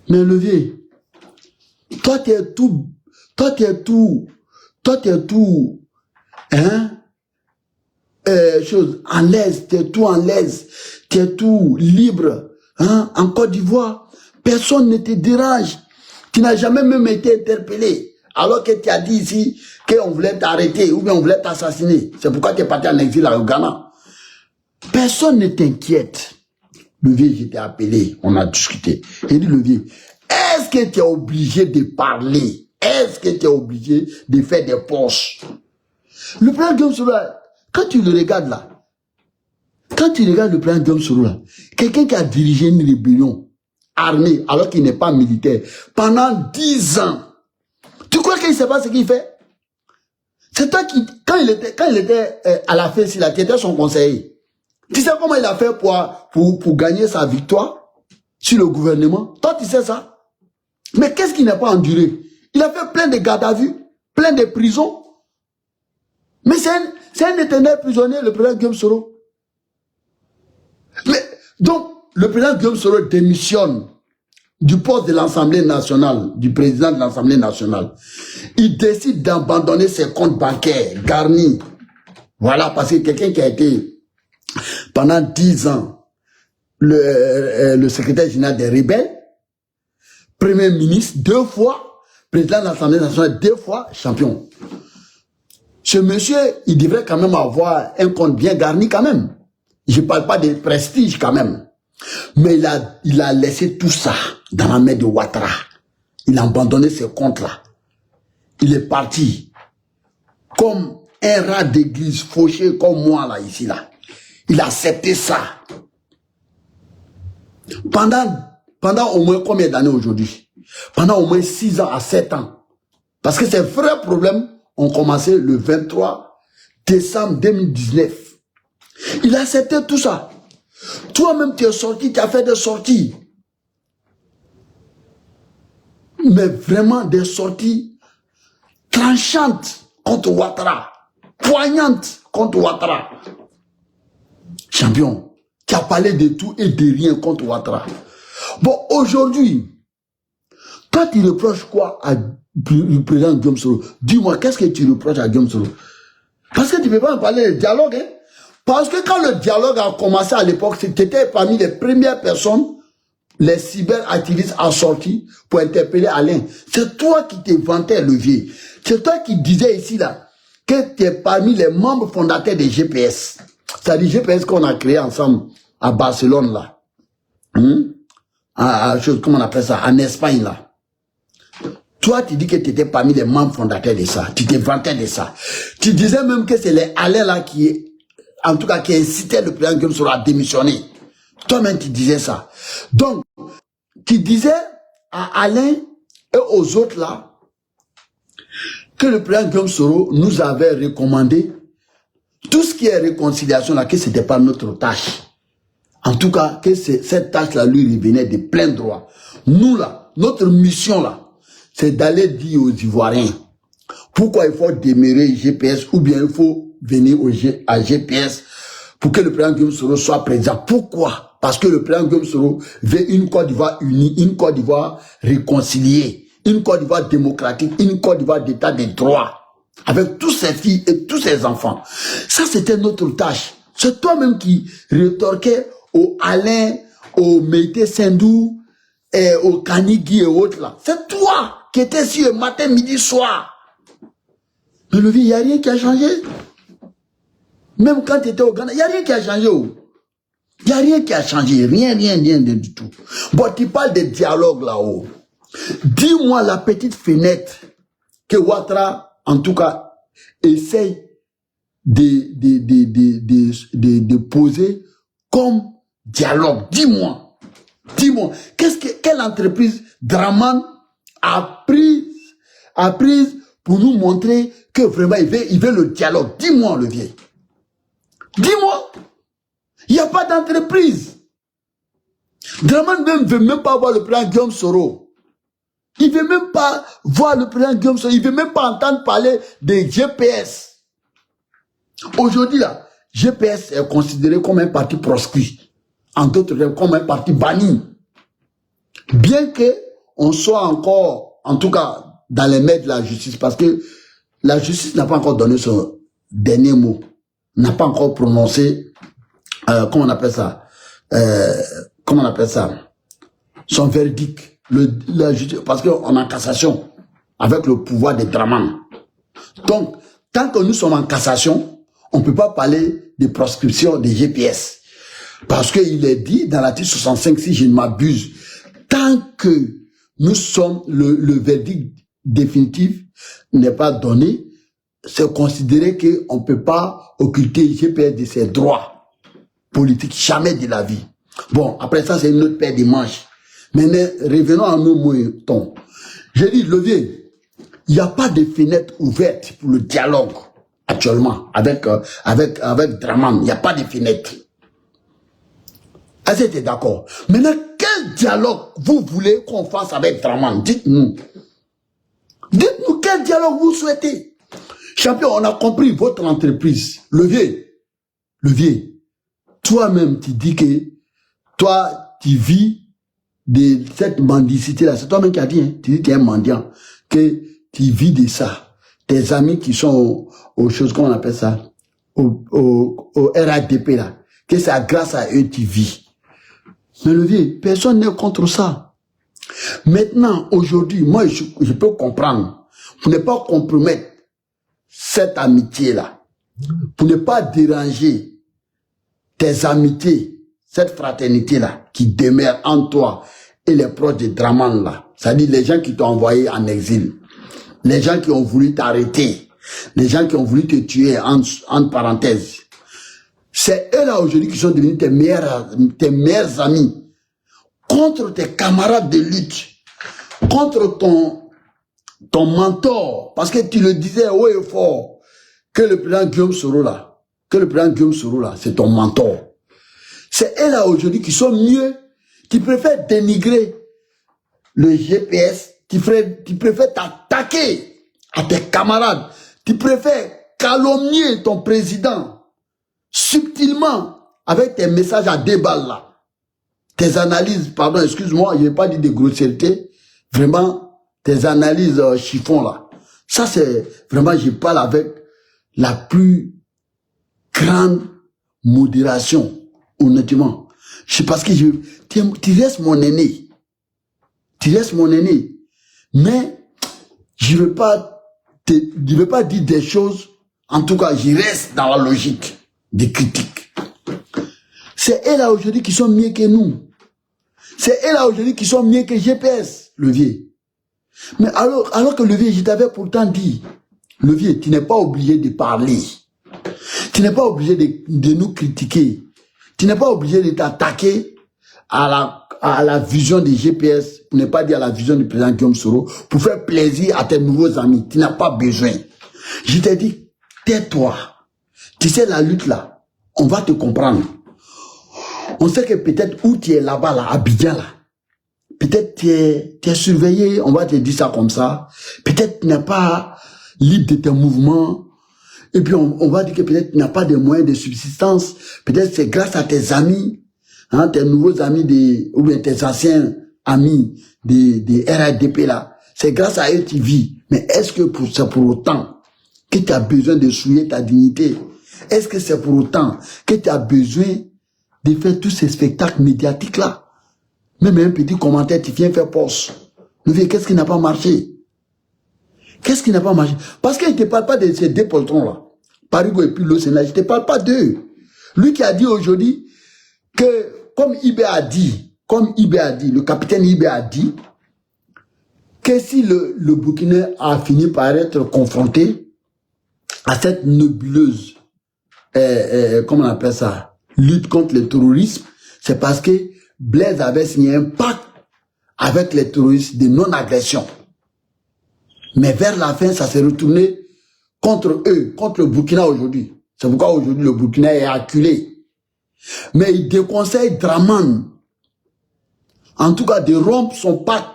Mais Levier, toi t'es tout, hein, en l'aise, t'es tout en l'aise, t'es tout libre, hein, en Côte d'Ivoire. Personne ne te dérange. Tu n'as jamais même été interpellé. Alors que tu as dit ici qu'on voulait t'arrêter ou bien on voulait t'assassiner. C'est pourquoi tu es parti en exil au Ghana. Personne ne t'inquiète. Levier, je t'ai appelé, on a discuté. J'ai dit, Levier, est-ce que tu es obligé de parler? Est-ce que tu es obligé de faire des poches? Le président Guillaume Soro, quand tu le regardes là, quand tu regardes le président Guillaume Soro là, quelqu'un qui a dirigé une rébellion armée, alors qu'il n'est pas militaire, pendant 10 ans, tu crois qu'il ne sait pas ce qu'il fait? C'est toi qui, quand il était à la fin, s'il a été son conseiller, tu sais comment il a fait pour gagner sa victoire sur le gouvernement? Toi, tu sais ça? Mais qu'est-ce qu'il n'a pas enduré? Il a fait plein de gardes à vue, plein de prisons. Mais c'est un éternel prisonnier, le président Guillaume Soro. Mais, donc, le président Guillaume Soro démissionne du poste de l'Assemblée nationale, du président de l'Assemblée nationale. Il décide d'abandonner ses comptes bancaires garnis. Voilà, parce que quelqu'un qui a été pendant 10 ans le secrétaire général des rebelles, premier ministre 2 fois, président de l'Assemblée nationale 2 fois, champion. Ce monsieur, il devrait quand même avoir un compte bien garni quand même. Je ne parle pas de prestige quand même. Mais il a laissé tout ça dans la main de Ouattara. Il a abandonné ce compte-là. Il est parti comme un rat d'église fauché comme moi là, ici là. Il a accepté ça. Pendant au moins combien d'années aujourd'hui? Pendant au moins 6 ans à 7 ans. Parce que ces vrais problèmes ont commencé le 23 décembre 2019. Il a accepté tout ça. Toi-même, tu es sorti, tu as fait des sorties. Mais vraiment des sorties tranchantes contre Ouattara. Poignantes contre Ouattara. Champion, tu as parlé de tout et de rien contre Ouattara. Bon, aujourd'hui, toi, tu reproches quoi le président Guillaume Soro? Dis-moi, qu'est-ce que tu reproches à Guillaume Soro? Parce que tu ne peux pas me parler de dialogue, hein? Parce que quand le dialogue a commencé à l'époque, c'était parmi les premières personnes, les cyberactivistes à sortir pour interpeller Alain. C'est toi qui t'es vanté, Levier. C'est toi qui disais ici, là, que tu es parmi les membres fondateurs des GPS. C'est-à-dire GPS qu'on a créé ensemble à Barcelone, là. Comment on appelle ça, en Espagne là. Toi, tu dis que tu étais parmi les membres fondateurs de ça. Tu te vantais de ça. Tu disais même que c'est les Alain là qui, en tout cas, qui incitaient le président Guillaume Soro à démissionner. Toi-même, tu disais ça. Donc, tu disais à Alain et aux autres là que le président Guillaume Soro nous avait recommandé tout ce qui est réconciliation là, que ce n'était pas notre tâche. En tout cas, que cette tâche-là lui revenait de plein droit. Nous là, notre mission là, c'est d'aller dire aux Ivoiriens pourquoi il faut demeurer GPS ou bien il faut venir à GPS pour que le président Guillaume Soro soit président. Pourquoi? Parce que le président Guillaume Soro veut une Côte d'Ivoire unie, une Côte d'Ivoire réconciliée, une Côte d'Ivoire démocratique, une Côte d'Ivoire d'état de droit, avec tous ses filles et tous ses enfants. Ça, c'était notre tâche. C'est toi-même qui rétorquais au Alain, au Meïté Sendou, et au Kanigui et autres là. C'est toi qui étais sur le matin, midi, soir. Mais le vieux, il n'y a rien qui a changé. Même quand tu étais au Ghana, il n'y a rien qui a changé. Il n'y a rien qui a changé. Rien du tout. Bon, tu parles de dialogue là-haut. Dis-moi la petite fenêtre que Ouattara, en tout cas, essaye de poser comme dialogue. Dis-moi, quelle entreprise Draman a prise pour nous montrer que vraiment il veut le dialogue. Dis-moi, le vieil. Dis-moi. Il n'y a pas d'entreprise. Draman ne veut même pas voir le président Guillaume Soro. Il ne veut même pas voir le président Guillaume Soro. Il ne veut même pas entendre parler de GPS. Aujourd'hui, là, GPS est considéré comme un parti proscrit. En d'autres termes, comme un parti banni. Bien que on soit encore, en tout cas, dans les mains de la justice, parce que la justice n'a pas encore donné son dernier mot, n'a pas encore prononcé, comment on appelle ça, son verdict, la justice, parce qu'on est en cassation avec le pouvoir des Draman. Donc, tant que nous sommes en cassation, on ne peut pas parler de proscription des GPS. Parce qu'il est dit dans l'article 65, si je ne m'abuse, tant que nous sommes, le verdict définitif n'est pas donné, c'est considéré qu'on ne peut pas occulter GPS de ses droits politiques, jamais de la vie. Bon, après ça, c'est une autre paire de manches. Maintenant, revenons à nos moutons. J'ai dit, Levier, il n'y a pas de fenêtre ouverte pour le dialogue actuellement avec Draman. Il n'y a pas de fenêtre. Est-ce que tu es d'accord? Maintenant, quel dialogue vous voulez qu'on fasse avec Draman? Dites-nous. Dites-nous quel dialogue vous souhaitez. Champion, on a compris votre entreprise. Levier, toi-même, tu dis que toi, tu vis de cette mendicité-là. C'est toi-même qui as dit, hein? Tu dis que tu es un mendiant, que tu vis de ça. Tes amis qui sont aux choses, comment on appelle ça, au RADP, là, que c'est grâce à eux que tu vis. Mais Levier, personne n'est contre ça. Maintenant, aujourd'hui, moi, je peux comprendre, pour ne pas compromettre cette amitié-là, pour ne pas déranger tes amitiés, cette fraternité-là, qui demeure en toi et les proches de Draman, là, c'est-à-dire les gens qui t'ont envoyé en exil, les gens qui ont voulu t'arrêter, les gens qui ont voulu te tuer, entre parenthèses. C'est eux-là aujourd'hui qui sont devenus tes meilleurs amis, contre tes camarades de lutte, contre ton mentor, parce que tu le disais haut et fort, que le président Guillaume Soro là, c'est ton mentor. C'est eux-là aujourd'hui qui sont mieux, qui préfèrent dénigrer le GPS, qui préfèrent t'attaquer à tes camarades, qui préfèrent calomnier ton président, subtilement, avec tes messages à 2 balles là. Tes analyses, pardon, excuse-moi, je n'ai pas dit de grossièreté, vraiment, tes analyses chiffon là. Ça c'est, vraiment, je parle avec la plus grande modération, honnêtement. C'est parce que tu restes mon aîné. Tu restes mon aîné. Mais, je ne veux pas dire des choses, en tout cas, je reste dans la logique des critiques. C'est eux là aujourd'hui qui sont mieux que nous. C'est eux là aujourd'hui qui sont mieux que GPS, Levier. Mais alors que Levier, je t'avais pourtant dit, Levier, tu n'es pas obligé de parler. Tu n'es pas obligé de nous critiquer. Tu n'es pas obligé de t'attaquer à la vision des GPS, pour ne pas dire à la vision du président Guillaume Soro, pour faire plaisir à tes nouveaux amis. Tu n'as pas besoin. Je t'ai dit, tais-toi. Tu sais, la lutte là, on va te comprendre. On sait que peut-être où tu es là-bas, là, à Abidjan, là, peut-être tu es surveillé, on va te dire ça comme ça. Peut-être tu n'es pas libre de tes mouvements. Et puis on va dire que peut-être tu n'as pas de moyens de subsistance. Peut-être c'est grâce à tes amis, hein, tes nouveaux amis, ou bien tes anciens amis des RADP là. C'est grâce à eux que tu vis. Mais est-ce que c'est pour autant que tu as besoin de souiller ta dignité? Est-ce que c'est pour autant que tu as besoin de faire tous ces spectacles médiatiques-là? Même un petit commentaire, tu viens faire poste. Qu'est-ce qui n'a pas marché? Qu'est-ce qui n'a pas marché? Parce qu'il ne te parle pas de ces deux poltrons-là. Parigo et puis Losena, je ne te parle pas d'eux. Lui qui a dit aujourd'hui que, comme Ibé a dit, le capitaine Ibé a dit, que si le Burkina a fini par être confronté à cette nébuleuse, comment on appelle ça, lutte contre le terrorisme, c'est parce que Blaise avait signé un pacte avec les terroristes de non-agression. Mais vers la fin, ça s'est retourné contre eux, contre le Burkina aujourd'hui. C'est pourquoi aujourd'hui le Burkina est acculé. Mais il déconseille Dramane, en tout cas de rompre son pacte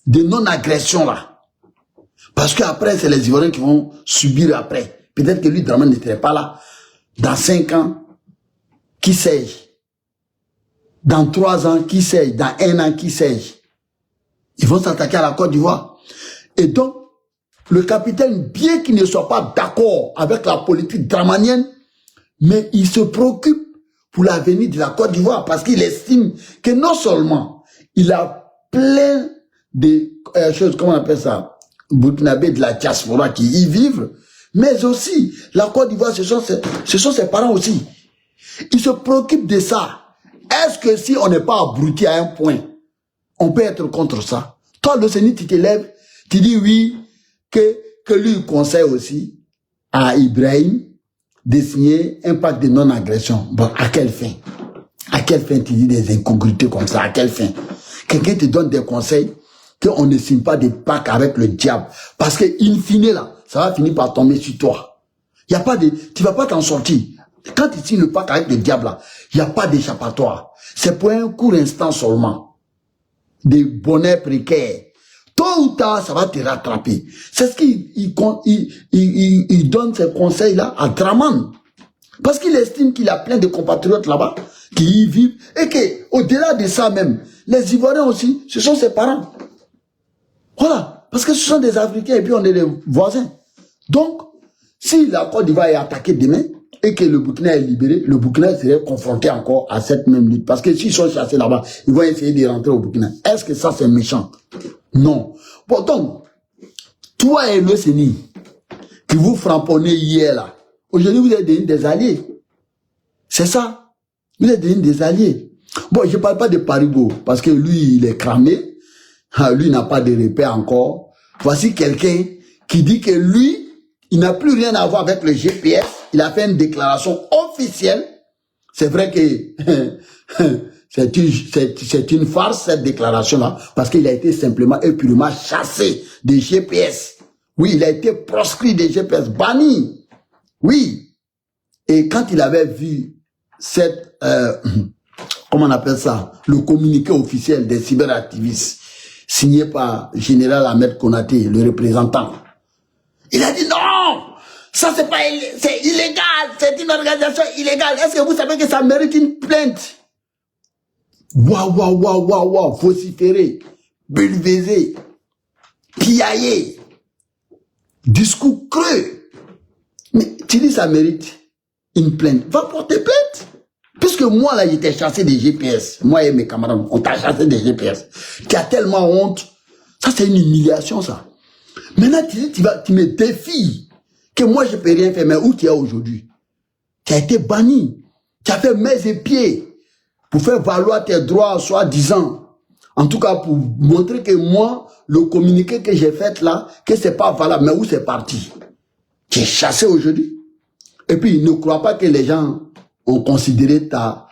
de non-agression là. Parce qu'après, c'est les Ivoiriens qui vont subir après. Peut-être que lui, Dramane, n'était pas là. Dans 5 ans, qui sais-je? Dans 3 ans, qui sais-je? Dans 1 an, qui sais-je? Ils vont s'attaquer à la Côte d'Ivoire. Et donc, le capitaine, bien qu'il ne soit pas d'accord avec la politique dramanienne, mais il se préoccupe pour l'avenir de la Côte d'Ivoire parce qu'il estime que non seulement il a plein de choses, comment on appelle ça, Burkinabé de la diaspora qui y vivent, mais aussi la Côte d'Ivoire, ce sont ses parents aussi. Il se préoccupe de ça. Est-ce que si on n'est pas abruti à un point, on peut être contre ça? Toi, le Sénit, tu te lèves, tu dis oui, que lui conseille aussi à Ibrahim de signer un pacte de non-agression. Bon, à quelle fin? À quelle fin tu dis des incongruités comme ça? À quelle fin? Quelqu'un te donne des conseils qu'on ne signe pas des pactes avec le diable. Parce que, in fine, là, ça va finir par tomber sur toi. Il y a pas de, tu vas pas t'en sortir. Quand tu signes le pacte avec le diable, là, il n'y a pas d'échappatoire. C'est pour un court instant seulement. Des bonheurs précaires. Tôt ou tard, ça va te rattraper. C'est ce qu'il donne ces conseils-là à Dramane. Parce qu'il estime qu'il a plein de compatriotes là-bas qui y vivent et que, au-delà de ça même, les Ivoiriens aussi, ce sont ses parents. Voilà. Parce que ce sont des Africains et puis on est des voisins. Donc, si la Côte d'Ivoire est attaquée demain et que le Burkina est libéré, le Burkina serait confronté encore à cette même lutte. Parce que s'ils sont chassés là-bas, ils vont essayer de rentrer au Burkina. Est-ce que ça c'est méchant? Non. Bon, donc, toi et le Séni, qui vous frapponnez hier là, aujourd'hui vous êtes devenus des alliés. C'est ça. Vous êtes devenus des alliés. Bon, je ne parle pas de Parigo, parce que lui, il est cramé. Lui, n'a pas de repère encore. Voici quelqu'un qui dit que lui, il n'a plus rien à voir avec le GPS. Il a fait une déclaration officielle. C'est vrai que c'est une farce, cette déclaration-là, parce qu'il a été simplement et purement chassé des GPS. Oui, il a été proscrit des GPS, banni. Oui. Et quand il avait vu cette, comment on appelle ça, le communiqué officiel des cyberactivistes, signé par Général Ahmed Konaté, le représentant, il a dit non, ça c'est pas, c'est illégal, c'est une organisation illégale. Est-ce que vous savez que ça mérite une plainte? Waouh, vociférer, bulvaiser, piailler, discours creux. Mais tu dis ça mérite une plainte. Va porter plainte. Puisque moi là, j'étais chassé des GPS. Moi et mes camarades, on t'a chassé des GPS. Tu as tellement honte. Ça c'est une humiliation ça. Maintenant tu me défies que moi je peux rien faire. Mais où tu es aujourd'hui? Tu as été banni. Tu as fait mains et pieds pour faire valoir tes droits, soi-disant, En tout cas, pour montrer que moi, le communiqué que j'ai fait là, que c'est pas valable, mais où c'est parti. J'ai chassé aujourd'hui. Et puis, ne crois pas que les gens ont considéré ta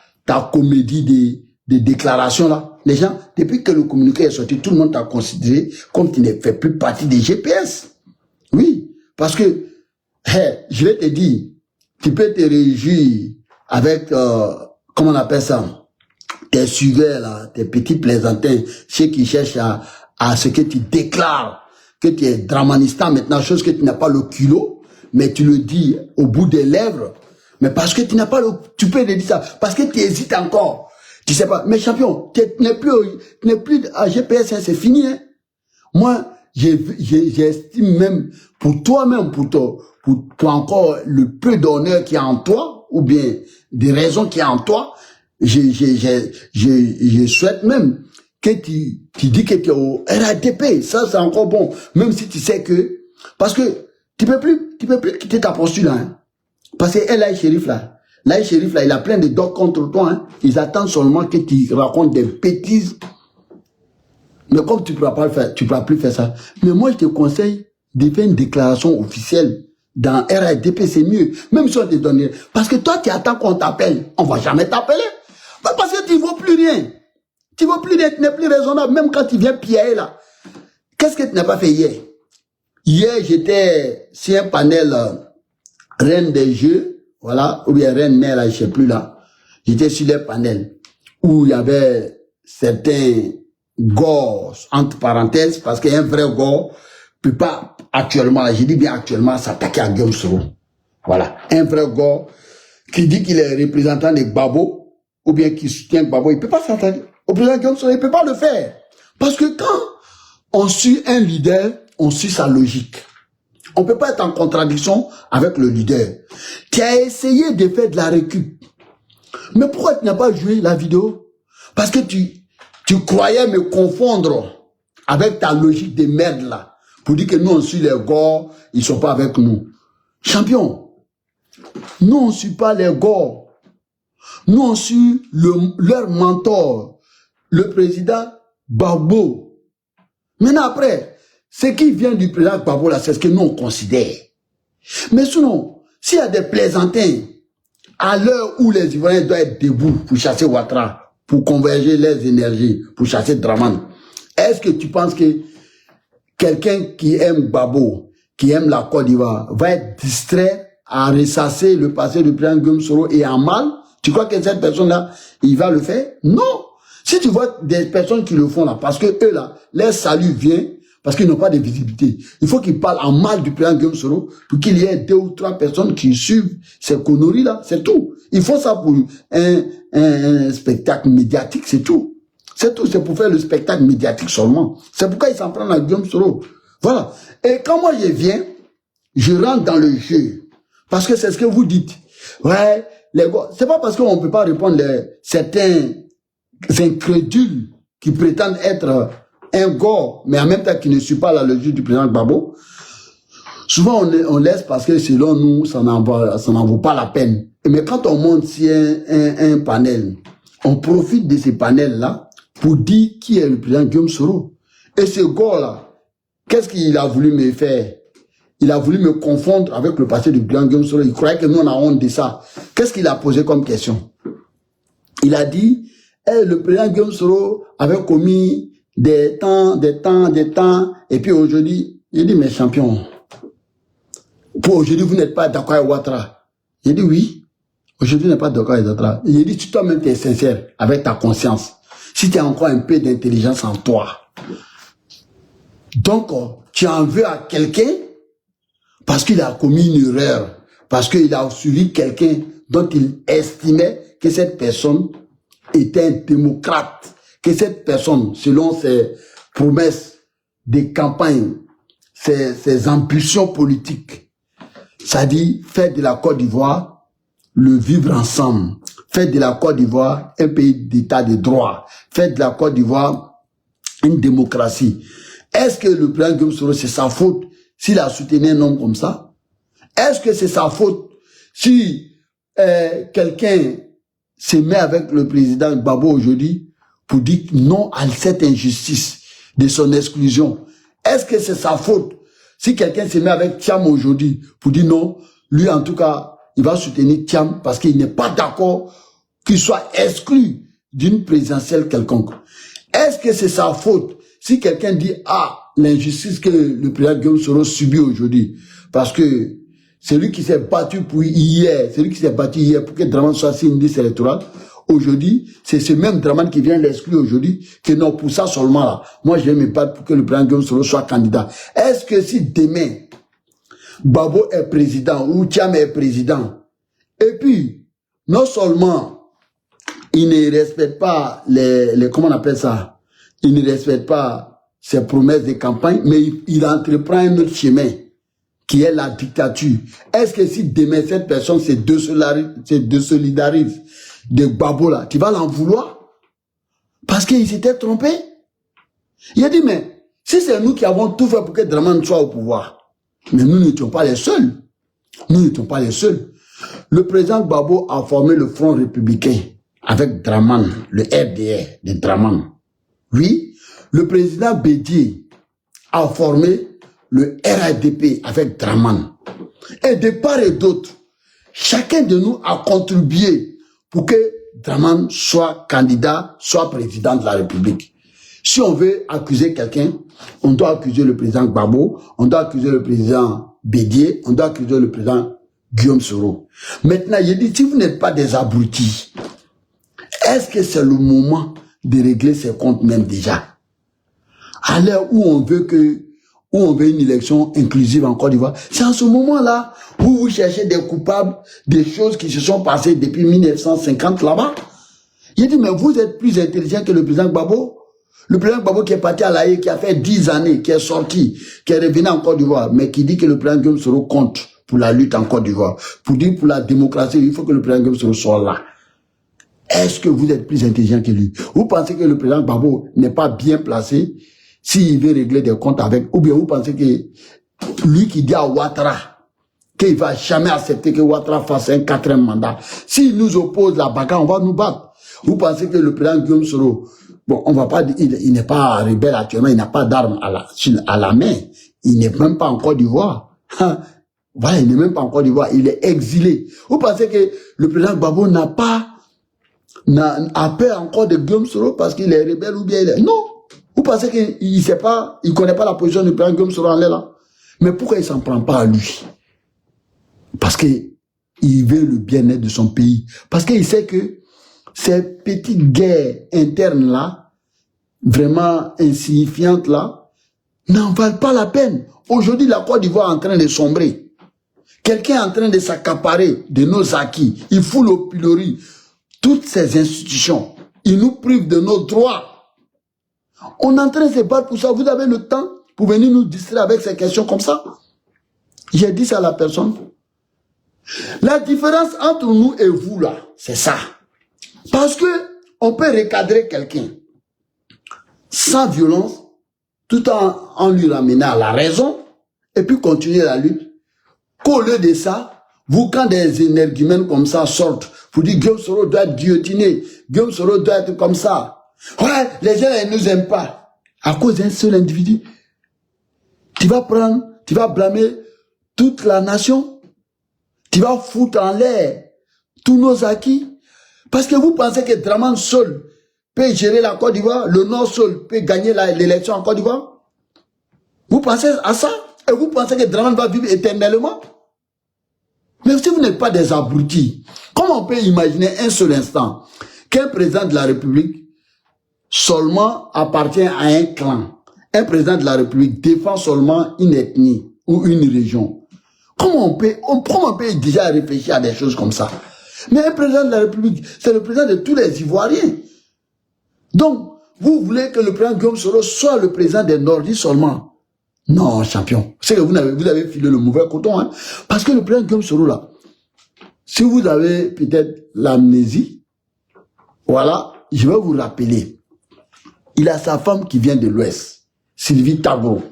comédie de déclaration là. Les gens, depuis que le communiqué est sorti, tout le monde t'a considéré comme tu ne fais plus partie des GPS. Oui, parce que, je vais te dire, tu peux te réjouir avec, comment on appelle ça, tes suiveurs là, tes petits plaisantins, ceux qui cherchent à ce que tu déclares, que tu es Dramanistan maintenant, chose que tu n'as pas le culot, mais tu le dis au bout des lèvres. Mais parce que tu n'as pas le... Tu peux le dire ça. Parce que tu hésites encore. Tu sais pas. Mais champion, tu n'es plus à GPS, hein, c'est fini. Hein. Moi, j'estime même, pour toi-même, pour encore le peu d'honneur qui est en toi, ou bien des raisons qui est en toi, je souhaite même que tu dis que tu es au RATP. Ça, c'est encore bon. Même si tu sais que... Parce que tu peux plus quitter ta posture là. Hein. Parce que Laye Shérif là, il a plein de docs contre toi. Hein. Ils attendent seulement que tu racontes des bêtises. Mais comme tu ne pourras pas le faire, tu ne pourras plus faire ça. Mais moi, je te conseille de faire une déclaration officielle dans RADP, c'est mieux. Même si on te donne... Parce que toi, tu attends qu'on t'appelle. On ne va jamais t'appeler. Parce que tu ne vaux plus rien. Tu ne vaux plus rien, tu n'es plus raisonnable. Même quand tu viens piller là. Qu'est-ce que tu n'as pas fait hier? Hier, j'étais sur un panel Reine des Jeux, voilà, ou bien Reine Mère, là, je ne sais plus là. J'étais sur les panels où il y avait certains gosses, entre parenthèses, parce qu'un vrai gosse peut pas actuellement, j'ai dit bien actuellement, s'attaquer à Guillaume Soro. Voilà, un vrai gosse qui dit qu'il est représentant de Gbagbo, ou bien qui soutient Gbagbo, il peut pas s'attaquer au président Guillaume Soro, il peut pas le faire. Parce que quand on suit un leader, on suit sa logique. On ne peut pas être en contradiction avec le leader. Tu as essayé de faire de la récup. Mais pourquoi tu n'as pas joué la vidéo? Parce que tu croyais me confondre avec ta logique de merde là. Pour dire que nous on suit les gars, ils ne sont pas avec nous. Champion, nous on ne suit pas les gars. Nous on suit leur mentor, le président Gbagbo. Maintenant après, ce qui vient du président Gbagbo là, c'est ce que nous on considère. Mais sinon, s'il y a des plaisantins, à l'heure où les Ivoiriens doivent être debout pour chasser Ouattara, pour converger les énergies, pour chasser Dramane, est-ce que tu penses que quelqu'un qui aime Gbagbo, qui aime la Côte d'Ivoire, va être distrait à ressasser le passé du président Guillaume Soro et en mal? Tu crois que cette personne-là, il va le faire? Non! Si tu vois des personnes qui le font là, parce que eux là, leur salut vient, parce qu'ils n'ont pas de visibilité. Il faut qu'ils parlent en mal du président Guillaume Soro pour qu'il y ait 2 ou 3 personnes qui suivent ces conneries là, c'est tout. Il faut ça pour un spectacle médiatique, c'est tout. C'est tout, c'est pour faire le spectacle médiatique seulement. C'est pourquoi ils s'en prennent à Guillaume Soro. Voilà. Et quand moi je viens, je rentre dans le jeu. Parce que c'est ce que vous dites. Ouais, les gars, c'est pas parce qu'on ne peut pas répondre certains incrédules qui prétendent être un gars, mais en même temps qui ne suit pas la logique du président Gbagbo. Souvent, on laisse parce que selon nous, ça n'en vaut pas la peine. Mais quand on monte sur un panel, on profite de ces panels-là pour dire qui est le président Guillaume Soro. Et ce gars-là, qu'est-ce qu'il a voulu me faire? Il a voulu me confondre avec le passé du président Guillaume Soro. Il croyait que nous, on a honte de ça. Qu'est-ce qu'il a posé comme question? Il a dit, le président Guillaume Soro avait commis des temps, et puis aujourd'hui, il dit, mais champion, pour aujourd'hui, vous n'êtes pas d'accord avec Ouattara. J'ai dit, oui, aujourd'hui, vous n'êtes pas d'accord avec Ouattara. Il dit, si toi-même, tu es sincère avec ta conscience, si tu as encore un peu d'intelligence en toi, donc, tu en veux à quelqu'un parce qu'il a commis une erreur, parce qu'il a suivi quelqu'un dont il estimait que cette personne était un démocrate, que cette personne, selon ses promesses de campagne, ses ambitions politiques, ça dit faire de la Côte d'Ivoire le vivre ensemble, faire de la Côte d'Ivoire un pays d'état de droit, faire de la Côte d'Ivoire une démocratie. Est-ce que le président Guillaume Soro, c'est sa faute s'il a soutenu un homme comme ça? Est-ce que c'est sa faute si quelqu'un se met avec le président Gbagbo aujourd'hui pour dire non à cette injustice de son exclusion? Est-ce que c'est sa faute si quelqu'un se met avec Thiam aujourd'hui pour dire non, lui en tout cas, il va soutenir Thiam parce qu'il n'est pas d'accord qu'il soit exclu d'une présidentielle quelconque? Est-ce que c'est sa faute si quelqu'un dit ah, l'injustice que le président Guillaume Soro subit aujourd'hui, parce que c'est lui qui s'est battu pour hier, c'est lui qui s'est battu hier pour que Dramane soit sur une liste électorale. Aujourd'hui, c'est ce même Dramane qui vient l'exclure aujourd'hui, que non, pour ça seulement là, moi je vais me battre pour que le président Guillaume Soro soit candidat. Est-ce que si demain, Babo est président ou Thiam est président, et puis, non seulement il ne respecte pas comment on appelle ça, il ne respecte pas ses promesses de campagne, mais il entreprend un autre chemin, qui est la dictature. Est-ce que si demain cette personne se désolidarise de Babo là, tu vas l'en vouloir? Parce qu'il s'était trompé. Il a dit, mais si c'est nous qui avons tout fait pour que Dramane soit au pouvoir, mais nous n'étions pas les seuls. Nous n'étions pas les seuls. Le président Babo a formé le Front républicain avec Dramane, le RDR de Dramane. Oui, le président Bédié a formé le RADP avec Dramane. Et de part et d'autre, chacun de nous a contribué pour que Dramane soit candidat, soit président de la République. Si on veut accuser quelqu'un, on doit accuser le président Gbagbo, on doit accuser le président Bédié, on doit accuser le président Guillaume Soro. Maintenant, il dit, si vous n'êtes pas des abrutis, est-ce que c'est le moment de régler ses comptes même déjà? À l'heure où on veut une élection inclusive en Côte d'Ivoire, c'est en ce moment-là où vous cherchez des coupables des choses qui se sont passées depuis 1950 là-bas. Il dit, mais vous êtes plus intelligent que le président Gbagbo. Le président Gbagbo qui est parti à La Haye, qui a fait 10 années, qui est sorti, qui est revenu en Côte d'Ivoire, mais qui dit que le président Guillaume Soro compte pour la lutte en Côte d'Ivoire. Pour dire pour la démocratie, il faut que le président Guillaume Soro soit là. Est-ce que vous êtes plus intelligent que lui? Vous pensez que le président Gbagbo n'est pas bien placé s'il veut régler des comptes avec, ou bien vous pensez que lui qui dit à Ouattara qu'il va jamais accepter que Ouattara fasse un 4e mandat, s'il nous oppose la bagarre, on va nous battre. Vous pensez que le président Guillaume Soro, bon, on va pas dire, il n'est pas rebelle actuellement, il n'a pas d'armes à la main, il n'est même pas en Côte d'Ivoire. Voilà, il n'est même pas en Côte d'Ivoire, il est exilé. Vous pensez que le président Gbagbo n'a peur encore de Guillaume Soro parce qu'il est rebelle ou bien il est... Non. Vous pensez qu'il sait pas, il connaît pas la position du président Guillaume Soro en là? Mais pourquoi il s'en prend pas à lui? Parce que il veut le bien-être de son pays. Parce qu'il sait que ces petites guerres internes là, vraiment insignifiantes là, n'en valent pas la peine. Aujourd'hui, la Côte d'Ivoire est en train de sombrer. Quelqu'un est en train de s'accaparer de nos acquis. Il fout le pilori. Toutes ces institutions, ils nous privent de nos droits. On est en train de se battre pour ça. Vous avez le temps pour venir nous distraire avec ces questions comme ça? J'ai dit ça à la personne. La différence entre nous et vous là, c'est ça. Parce que on peut recadrer quelqu'un sans violence, tout en lui ramenant à la raison, et puis continuer la lutte. Qu'au lieu de ça, vous, quand des énergumènes comme ça sortent, vous dites Guillaume Soro doit être guillotiné, Guillaume Soro doit être comme ça. Ouais, les gens ne nous aiment pas. À cause d'un seul individu. Tu vas blâmer toute la nation. Tu vas foutre en l'air tous nos acquis. Parce que vous pensez que Dramane seul peut gérer la Côte d'Ivoire, le Nord seul peut gagner l'élection en Côte d'Ivoire? Vous pensez à ça? Et vous pensez que Dramane va vivre éternellement? Mais si vous n'êtes pas des abrutis, comment on peut imaginer un seul instant qu'un président de la République seulement appartient à un clan? Un président de la République défend seulement une ethnie ou une région. Comment on peut déjà réfléchir à des choses comme ça? Mais un président de la République, c'est le président de tous les Ivoiriens. Donc, vous voulez que le président Guillaume Soro soit le président des Nordistes seulement? Non, champion. C'est que vous avez filé le mauvais coton. Hein? Parce que le président Guillaume Soro, là, si vous avez peut-être l'amnésie, voilà, je vais vous rappeler. Il a sa femme qui vient de l'Ouest, Sylvie Tabo,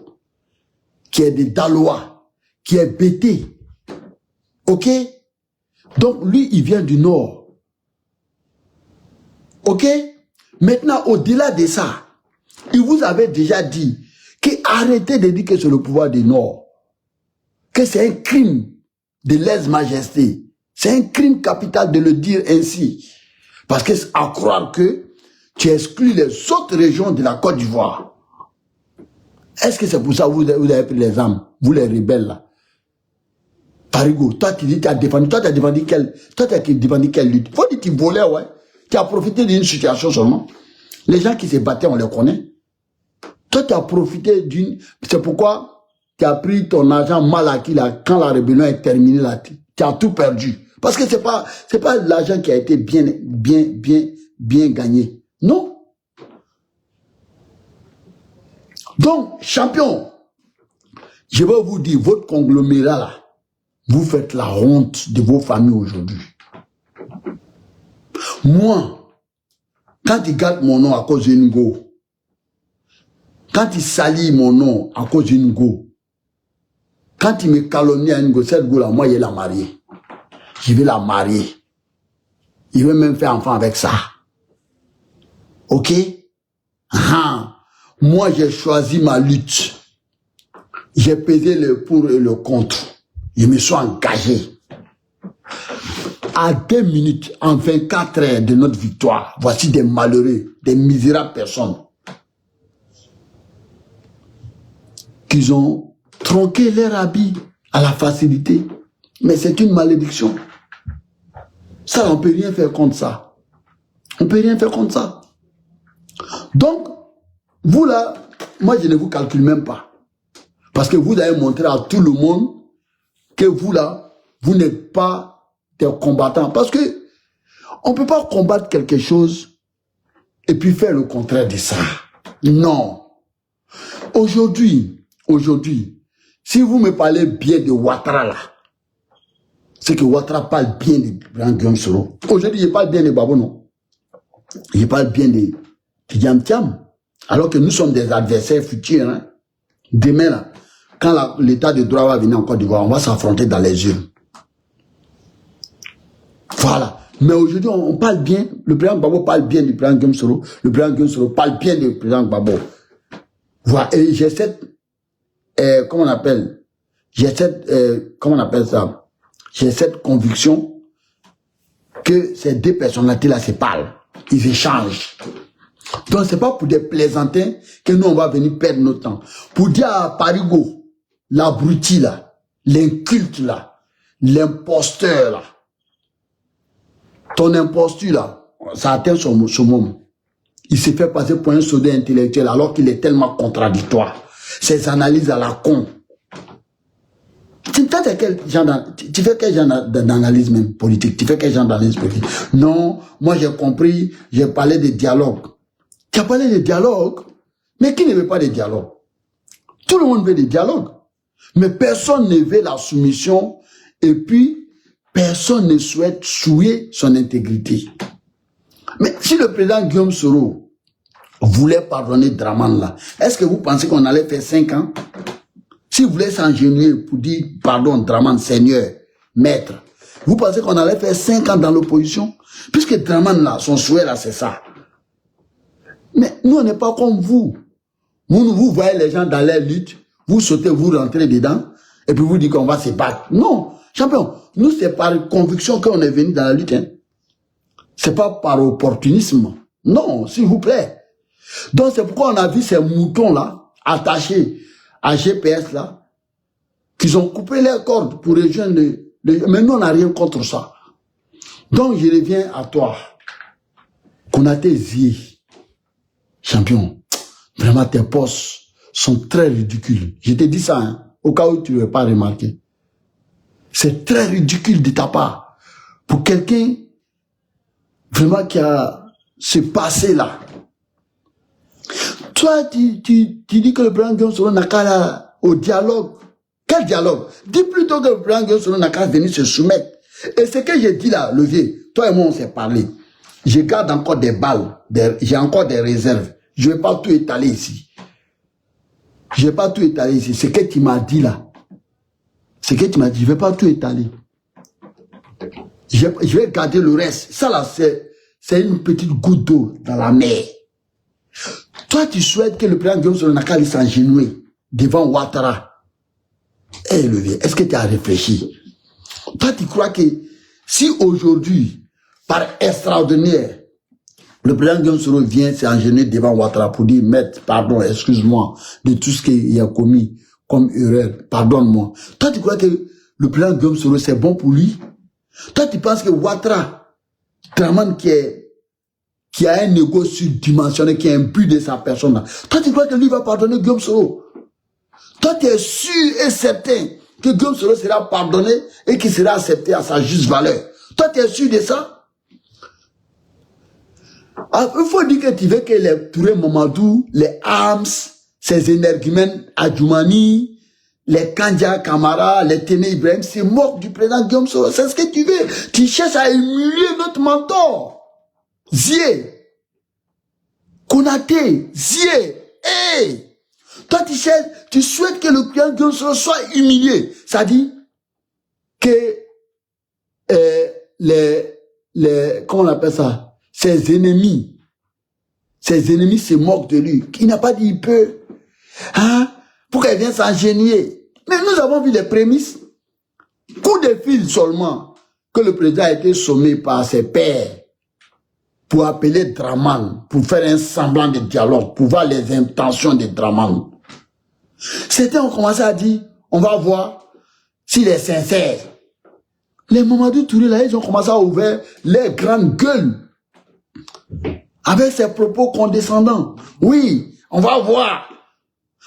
qui est de Daloa, qui est bêtée. Ok? Donc, lui, il vient du Nord. Ok? Maintenant, au-delà de ça, il vous avait déjà dit que arrêtez de dire que c'est le pouvoir du Nord, que c'est un crime de lèse-majesté. C'est un crime capital de le dire ainsi. Parce que à croire que tu exclus les autres régions de la Côte d'Ivoire. Est-ce que c'est pour ça que vous avez pris les armes, vous les rebelles là? Parigo, toi tu dis tu as défendu, toi tu as défendu quelle lutte? Faut dire que tu volais, ouais. Tu as profité d'une situation seulement. Les gens qui se battaient, on les connaît. Toi tu as profité d'une... C'est pourquoi tu as pris ton argent mal acquis là, quand la rébellion est terminée là, tu as tout perdu. Parce que c'est pas l'argent qui a été bien gagné. Non. Donc, champion, je vais vous dire, votre conglomérat là, vous faites la honte de vos familles aujourd'hui. Moi, quand ils gardent mon nom à cause d'une go, quand ils salissent mon nom à cause d'une go, quand ils me calomnient à une go, cette go là, moi je vais la marier. Je vais la marier. Il veut même faire enfant avec ça. Ok? Moi, j'ai choisi ma lutte. J'ai pesé le pour et le contre. Je me suis engagé. À 2 minutes, en 24 heures de notre victoire, voici des malheureux, des misérables personnes qui ont tronqué leur habit à la facilité. Mais c'est une malédiction. Ça, on ne peut rien faire contre ça. On ne peut rien faire contre ça. Donc, vous là, moi je ne vous calcule même pas. Parce que vous avez montré à tout le monde que vous là, vous n'êtes pas des combattants. Parce que on ne peut pas combattre quelque chose et puis faire le contraire de ça. Non. Aujourd'hui, si vous me parlez bien de Ouattara là, c'est que Ouattara parle bien de Ibrahim Guillaume Soro. Aujourd'hui, je parle bien de Babo, non. Je parle bien de Tidjam Thiam. Alors que nous sommes des adversaires futurs. Hein. Demain, là, quand l'état de droit va venir en Côte d'Ivoire, on va s'affronter dans les urnes. Voilà. Mais aujourd'hui, on parle bien. Le président Gbagbo parle bien du président Guillaume Soro. Le président Guillaume Soro parle bien du président Gbagbo. Voilà. Et j'ai cette... comment on appelle? Comment on appelle ça? J'ai cette conviction que ces deux personnalités-là se parlent. Ils échangent. Donc, c'est pas pour des plaisantins que nous, on va venir perdre notre temps. Pour dire à Parigo, l'abruti là, l'inculte là, l'imposteur là, ton imposture là, ça atteint son moment. Il s'est fait passer pour un soldat intellectuel alors qu'il est tellement contradictoire. Ses analyses à la con. Tu fais quel genre d'analyse même politique? Tu fais quel genre d'analyse politique? Non, moi j'ai compris, j'ai parlé de dialogue. Tu as parlé de dialogue, mais qui ne veut pas de dialogue? Tout le monde veut des dialogues. Mais personne ne veut la soumission et puis personne ne souhaite souiller son intégrité. Mais si le président Guillaume Soro voulait pardonner Dramane là, est-ce que vous pensez qu'on allait faire 5 ans? S'il voulait s'engenouiller pour dire pardon Dramane, Seigneur, Maître, vous pensez qu'on allait faire 5 ans dans l'opposition? Puisque Dramane là, son souhait là, c'est ça. Mais nous, on n'est pas comme vous. Vous voyez les gens dans leur lutte, vous sautez, vous rentrez dedans, et puis vous dites qu'on va se battre. Non, champion, nous, c'est par conviction qu'on est venu dans la lutte. Hein. C'est pas par opportunisme. Non, s'il vous plaît. Donc, c'est pourquoi on a vu ces moutons-là, attachés à GPS, là, qu'ils ont coupé leurs cordes pour rejoindre mais nous, on n'a rien contre ça. Donc, je reviens à toi. Konaté Zi, champion, vraiment tes postes sont très ridicules. Je te dis ça, hein, au cas où tu ne l'as pas remarqué. C'est très ridicule de ta part. Pour quelqu'un, vraiment qui a ce passé là. Toi, tu dis que le président Guillaume Soro n'a qu'à aller au dialogue. Quel dialogue? Dis plutôt que le président Guillaume Soro n'a qu'à venir se soumettre. Et ce que j'ai dit là, Levier, toi et moi on s'est parlé. Je garde encore des balles, j'ai encore des réserves. Je ne vais pas tout étaler ici. Je ne vais pas tout étaler ici. Ce que tu m'as dit là, ce que tu m'as dit, je ne vais pas tout étaler. Je vais garder le reste. Ça là, c'est une petite goutte d'eau dans la mer. Toi, tu souhaites que le président Guillaume Soro n'a qu'à s'engenouiller devant Ouattara. Eh, le vieux, est-ce que tu as réfléchi? Toi, tu crois que si aujourd'hui, par extraordinaire, le président Guillaume Soro vient s'engenouiller devant Ouattara pour dire, maître, pardon, excuse-moi de tout ce qu'il a commis comme erreur, pardonne-moi. Toi, tu crois que le président Guillaume Soro, c'est bon pour lui? Toi, tu penses que Ouattara, Draman qui a un ego surdimensionné, qui est imbu de sa personne là, toi, tu crois que lui va pardonner Guillaume Soro? Toi, tu es sûr et certain que Guillaume Soro sera pardonné et qu'il sera accepté à sa juste valeur. Toi, tu es sûr de ça? Alors, il faut dire que tu veux que les Touré Mamadou, les Arms, ces énergumènes Adjoumani, les Kandja Kamara, les Téné Ibrahim, c'est moquent du président Guillaume Soro. C'est ce que tu veux. Tu cherches à émuler notre mentor. Zié. Konaté. Zié. Hey. Toi, tu cherches, tu souhaites que le président Guillaume Soro soit humilié. Ça dit que comment on appelle ça? Ses ennemis se moquent de lui. Il n'a pas dit il peut. Hein? Pour qu'elle vienne s'ingénier. Mais nous avons vu les prémices. Coup de fil seulement que le président a été sommé par ses pairs pour appeler Draman, pour faire un semblant de dialogue, pour voir les intentions de Draman. Certains ont commencé à dire, on va voir s'il est sincère. Les Mamadou Touré là, ils ont commencé à ouvrir les grandes gueules avec ses propos condescendants. Oui, on va voir.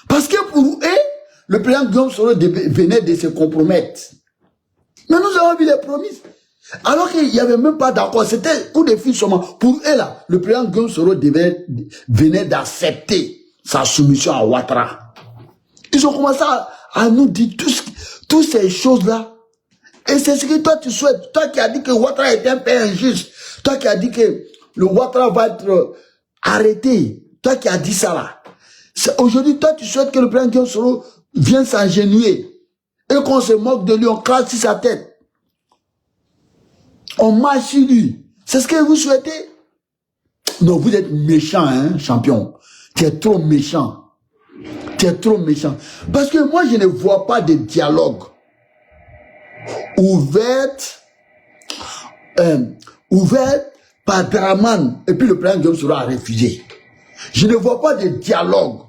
Parce que pour eux, le président Guillaume Soro venait de se compromettre. Mais nous avons vu les promesses. Alors qu'il n'y avait même pas d'accord. C'était coup de fil seulement. Pour eux là, le président Guillaume Soro venait d'accepter sa soumission à Ouattara. Ils ont commencé à nous dire toutes ces choses-là. Et c'est ce que toi tu souhaites. Toi qui as dit que Ouattara était un peu injuste. Toi qui as dit que le Ouattara va être arrêté. Toi qui as dit ça là. Aujourd'hui, toi tu souhaites que le président Guillaume Soro vienne s'engenouiller. Et qu'on se moque de lui, on crache sur sa tête. On marche sur lui. C'est ce que vous souhaitez? Non, vous êtes méchant, hein, champion. Tu es trop méchant. Tu es trop méchant. Parce que moi, je ne vois pas de dialogue ouverte par Draman. Et puis le président Guillaume Soro a refusé. Je ne vois pas de dialogue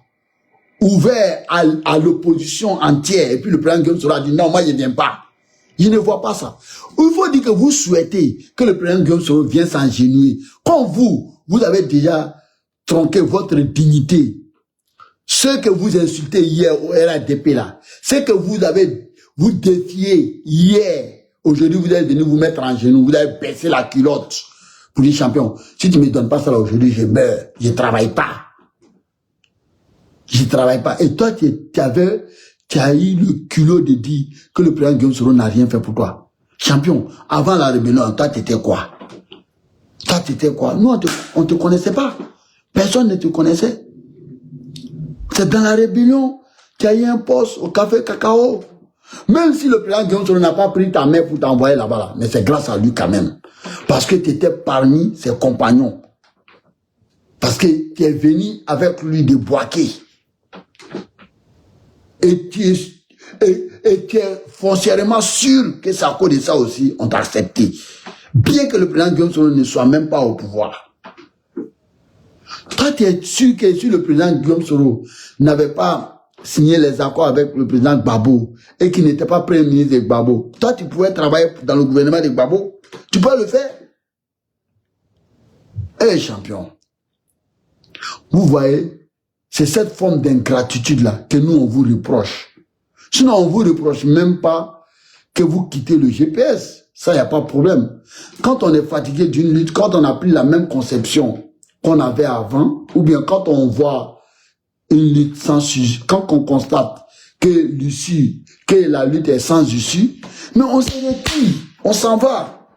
ouvert à l'opposition entière. Et puis le président Guillaume Soro a dit non, moi je ne viens pas. Je ne vois pas ça. Il faut dire que vous souhaitez que le président Guillaume Soro vienne s'engenouiller. Quand vous avez déjà tronqué votre dignité, ce que vous insultez hier au RADP là, ce que vous défiez hier, aujourd'hui vous êtes venu vous mettre en genoux, vous avez baissé la culotte pour les champions. Si tu ne me donnes pas ça là aujourd'hui, je meurs, je ne travaille pas. Je ne travaille pas. Et toi, tu as eu le culot de dire que le président Guillaume Soro n'a rien fait pour toi. Champion, avant la rébellion, toi, tu étais quoi? Toi, tu étais quoi? Nous, on ne te connaissait pas. Personne ne te connaissait. C'est dans la rébellion qu'il y a eu un poste au café Cacao. Même si le président Guillaume Soro n'a pas pris ta main pour t'envoyer là-bas, là, mais c'est grâce à lui quand même. Parce que tu étais parmi ses compagnons. Parce que tu es venu avec lui de Boaké. Et tu es foncièrement sûr que c'est à cause de ça aussi, on t'a accepté. Bien que le président Guillaume Soro ne soit même pas au pouvoir. Toi, tu es sûr que si le président Guillaume Soro n'avait pas signé les accords avec le président Gbagbo et qu'il n'était pas premier ministre de Gbagbo, toi, tu pouvais travailler dans le gouvernement de Gbagbo. Tu peux le faire. Eh, champion. Vous voyez, c'est cette forme d'ingratitude-là que nous, on vous reproche. Sinon, on vous reproche même pas que vous quittez le GPS. Ça, il n'y a pas de problème. Quand on est fatigué d'une lutte, quand on n'a plus la même conception qu'on avait avant, ou bien quand on voit une lutte sans issue, quand on constate que la lutte est sans issue, mais on se retire, on s'en va.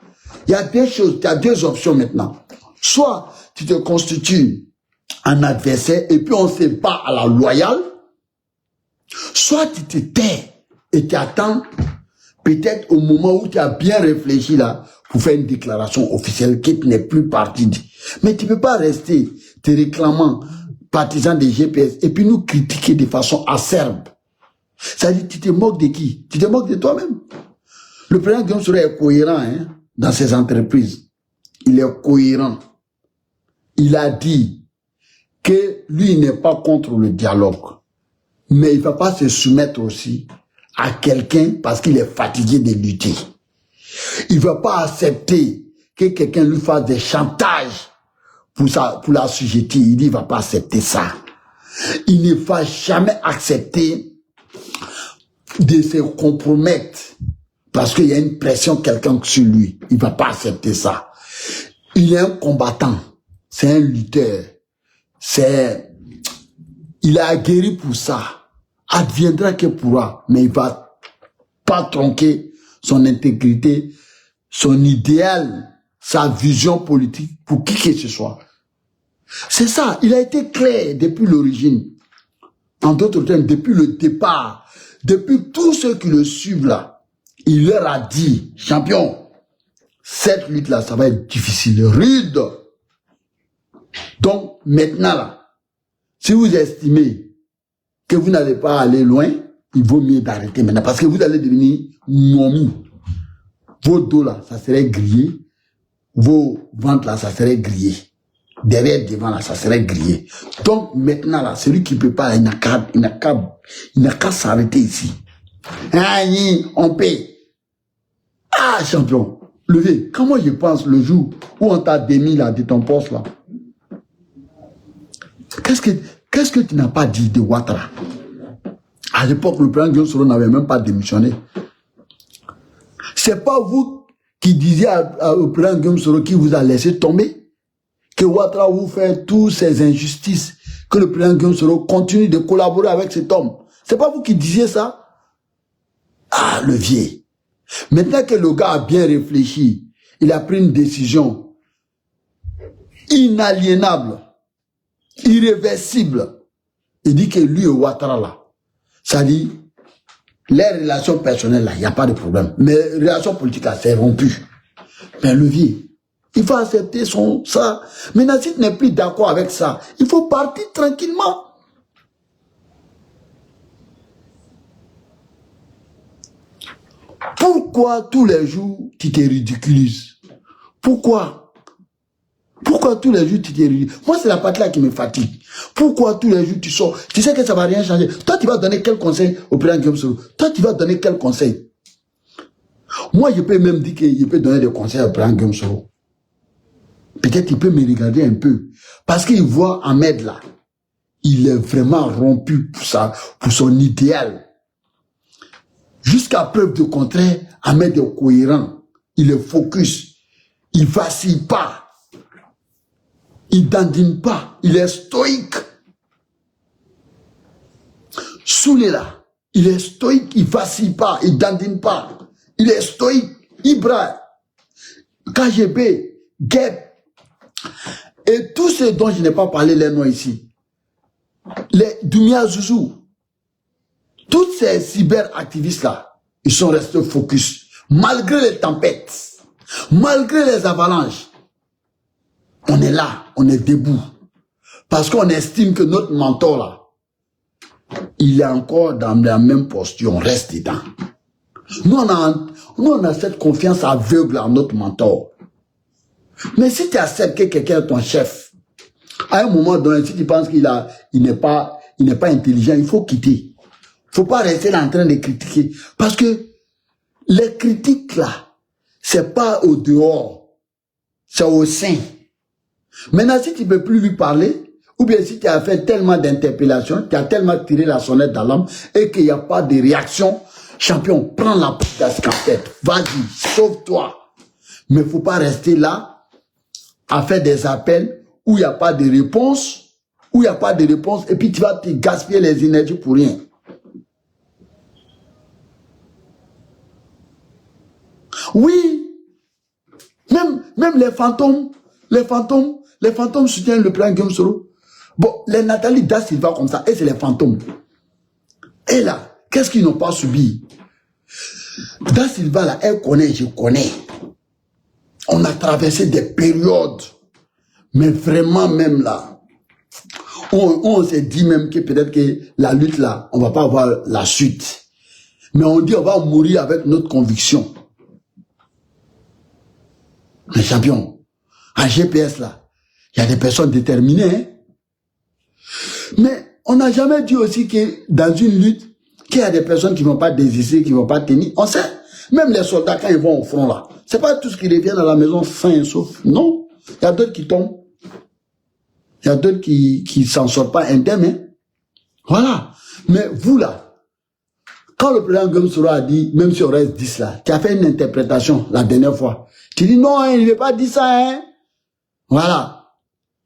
Il y a deux choses, il y a deux options maintenant. Soit tu te constitues un adversaire et puis on se bat à la loyale, soit tu te tais et tu attends peut-être au moment où tu as bien réfléchi là pour faire une déclaration officielle que tu n'es plus parti. Mais tu ne peux pas rester te réclamant partisan des GPS et puis nous critiquer de façon acerbe. Ça dit, tu te moques de qui? Tu te moques de toi-même. Le président Guillaume Soro est cohérent dans ses entreprises. Il est cohérent. Il a dit que lui, il n'est pas contre le dialogue. Mais il ne va pas se soumettre aussi à quelqu'un parce qu'il est fatigué de lutter. Il ne va pas accepter que quelqu'un lui fasse des chantages pour la sujeter. Il dit qu'il ne va pas accepter ça. Il ne va jamais accepter de se compromettre parce qu'il y a une pression quelqu'un sur lui. Il ne va pas accepter ça. Il est un combattant. C'est un lutteur. Il a guéri pour ça. Adviendra que pourra. Mais il ne va pas tronquer son intégrité, son idéal, sa vision politique pour qui que ce soit. C'est ça. Il a été clair depuis l'origine. En d'autres termes, depuis le départ, depuis tous ceux qui le suivent là, il leur a dit, champion, cette lutte-là, ça va être difficile, rude. Donc, maintenant là, si vous estimez que vous n'allez pas aller loin, il vaut mieux d'arrêter maintenant parce que vous allez devenir momie. Vos dos là, ça serait grillé. Vos ventres là, ça serait grillé. Derrière, devant là, ça serait grillé. Donc maintenant là, celui qui ne peut pas, il n'a qu'à s'arrêter ici. Ah, on paie. Ah, champion, levez. Comment je pense le jour où on t'a démis là de ton poste là? Qu'est-ce que tu n'as pas dit de Ouattara? À l'époque, le président Guillaume Soro n'avait même pas démissionné. C'est pas vous qui disiez au président Guillaume Soro qui vous a laissé tomber, que Ouattara vous fait toutes ces injustices, que le président Guillaume Soro continue de collaborer avec cet homme. C'est pas vous qui disiez ça? Ah, le vieil. Maintenant que le gars a bien réfléchi, il a pris une décision inaliénable, irréversible. Il dit que lui et Ouattara là, ça dit, les relations personnelles là, il n'y a pas de problème. Mais les relations politiques là, c'est rompu. Mais levier, il faut accepter ça. Maintenant, si tu n'es plus d'accord avec ça, il faut partir tranquillement. Pourquoi tous les jours tu te ridiculises? Pourquoi? Pourquoi tous les jours tu te ridiculises? Moi, c'est la partie là qui me fatigue. Pourquoi tous les jours tu sors? Tu sais que ça ne va rien changer. Toi, tu vas donner quel conseil au président Guillaume Soro? Toi, tu vas donner quel conseil? Moi, je peux même dire que je peux donner des conseils au président Guillaume Soro. Peut-être qu'il peut me regarder un peu. Parce qu'il voit Ahmed là. Il est vraiment rompu pour son idéal. Jusqu'à preuve de contraire, Ahmed est cohérent. Il est focus. Il ne vacille pas. Il ne dandine pas. Il est stoïque. Soulé là, il est stoïque. Il ne vacille pas. Il ne dandine pas. Il est stoïque. Ibra, KGB, Gep, et tous ceux dont je n'ai pas parlé les noms ici. Les Dumia Zouzou. Tous ces cyberactivistes là, ils sont restés focus. Malgré les tempêtes, malgré les avalanches, on est là, on est debout. Parce qu'on estime que notre mentor là, il est encore dans la même posture, on reste dedans. Nous on a cette confiance aveugle en notre mentor. Mais si tu acceptes que quelqu'un est ton chef, à un moment donné, si tu penses qu'il n'est pas intelligent, il faut quitter. Il ne faut pas rester là en train de critiquer. Parce que les critiques là, c'est pas au dehors, c'est au sein. Maintenant, si tu ne peux plus lui parler, ou bien si tu as fait tellement d'interpellations, tu as tellement tiré la sonnette d'alarme et qu'il n'y a pas de réaction, champion, prends la casquette, vas-y, sauve-toi. Mais il ne faut pas rester là à faire des appels où il n'y a pas de réponse, et puis tu vas te gaspiller les énergies pour rien. Oui, même les fantômes soutiennent le président Guillaume Soro. Bon, les Nathalie Da Silva comme ça, et c'est les fantômes. Et là, qu'est-ce qu'ils n'ont pas subi? Da Silva là, elle connaît, je connais. On a traversé des périodes, mais vraiment même là, on s'est dit même que peut-être que la lutte là, on va pas avoir la suite. Mais on dit on va mourir avec notre conviction. Les champions, à GPS là, il y a des personnes déterminées. Hein? Mais on n'a jamais dit aussi que dans une lutte, qu'il y a des personnes qui ne vont pas désister, qui ne vont pas tenir. On sait, même les soldats quand ils vont au front là, c'est pas tous qui reviennent à la maison sains et saufs. Non, il y a d'autres qui tombent. Il y a d'autres qui s'en sortent pas indemnes. Hein? Voilà. Mais vous là, quand le président Gomsoro a dit, même si on reste 10 là, tu as fait une interprétation la dernière fois. Tu dis non, hein, il ne veut pas dire ça. Hein? Voilà.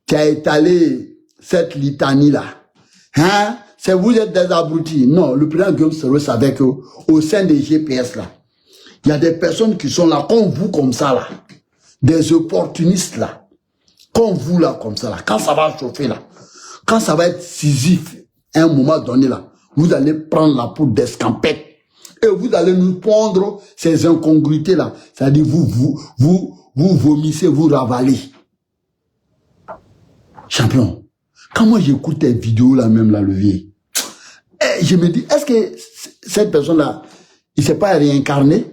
Tu as étalé cette litanie là. Hein? C'est vous êtes des abrutis. Non, le président Gomsoro savait qu'au sein des GPS là, il y a des personnes qui sont là, comme vous comme ça là. Des opportunistes là. Comme vous là, comme ça là. Quand ça va chauffer là. Quand ça va être scisif, à un moment donné là, vous allez prendre la poudre d'escampette. Et vous allez nous pondre ces incongruités là. C'est-à-dire vous vomissez, vous ravalez. Champion, quand moi j'écoute tes vidéos là même là, le vieux, je me dis, est-ce que cette personne là, il ne s'est pas réincarné?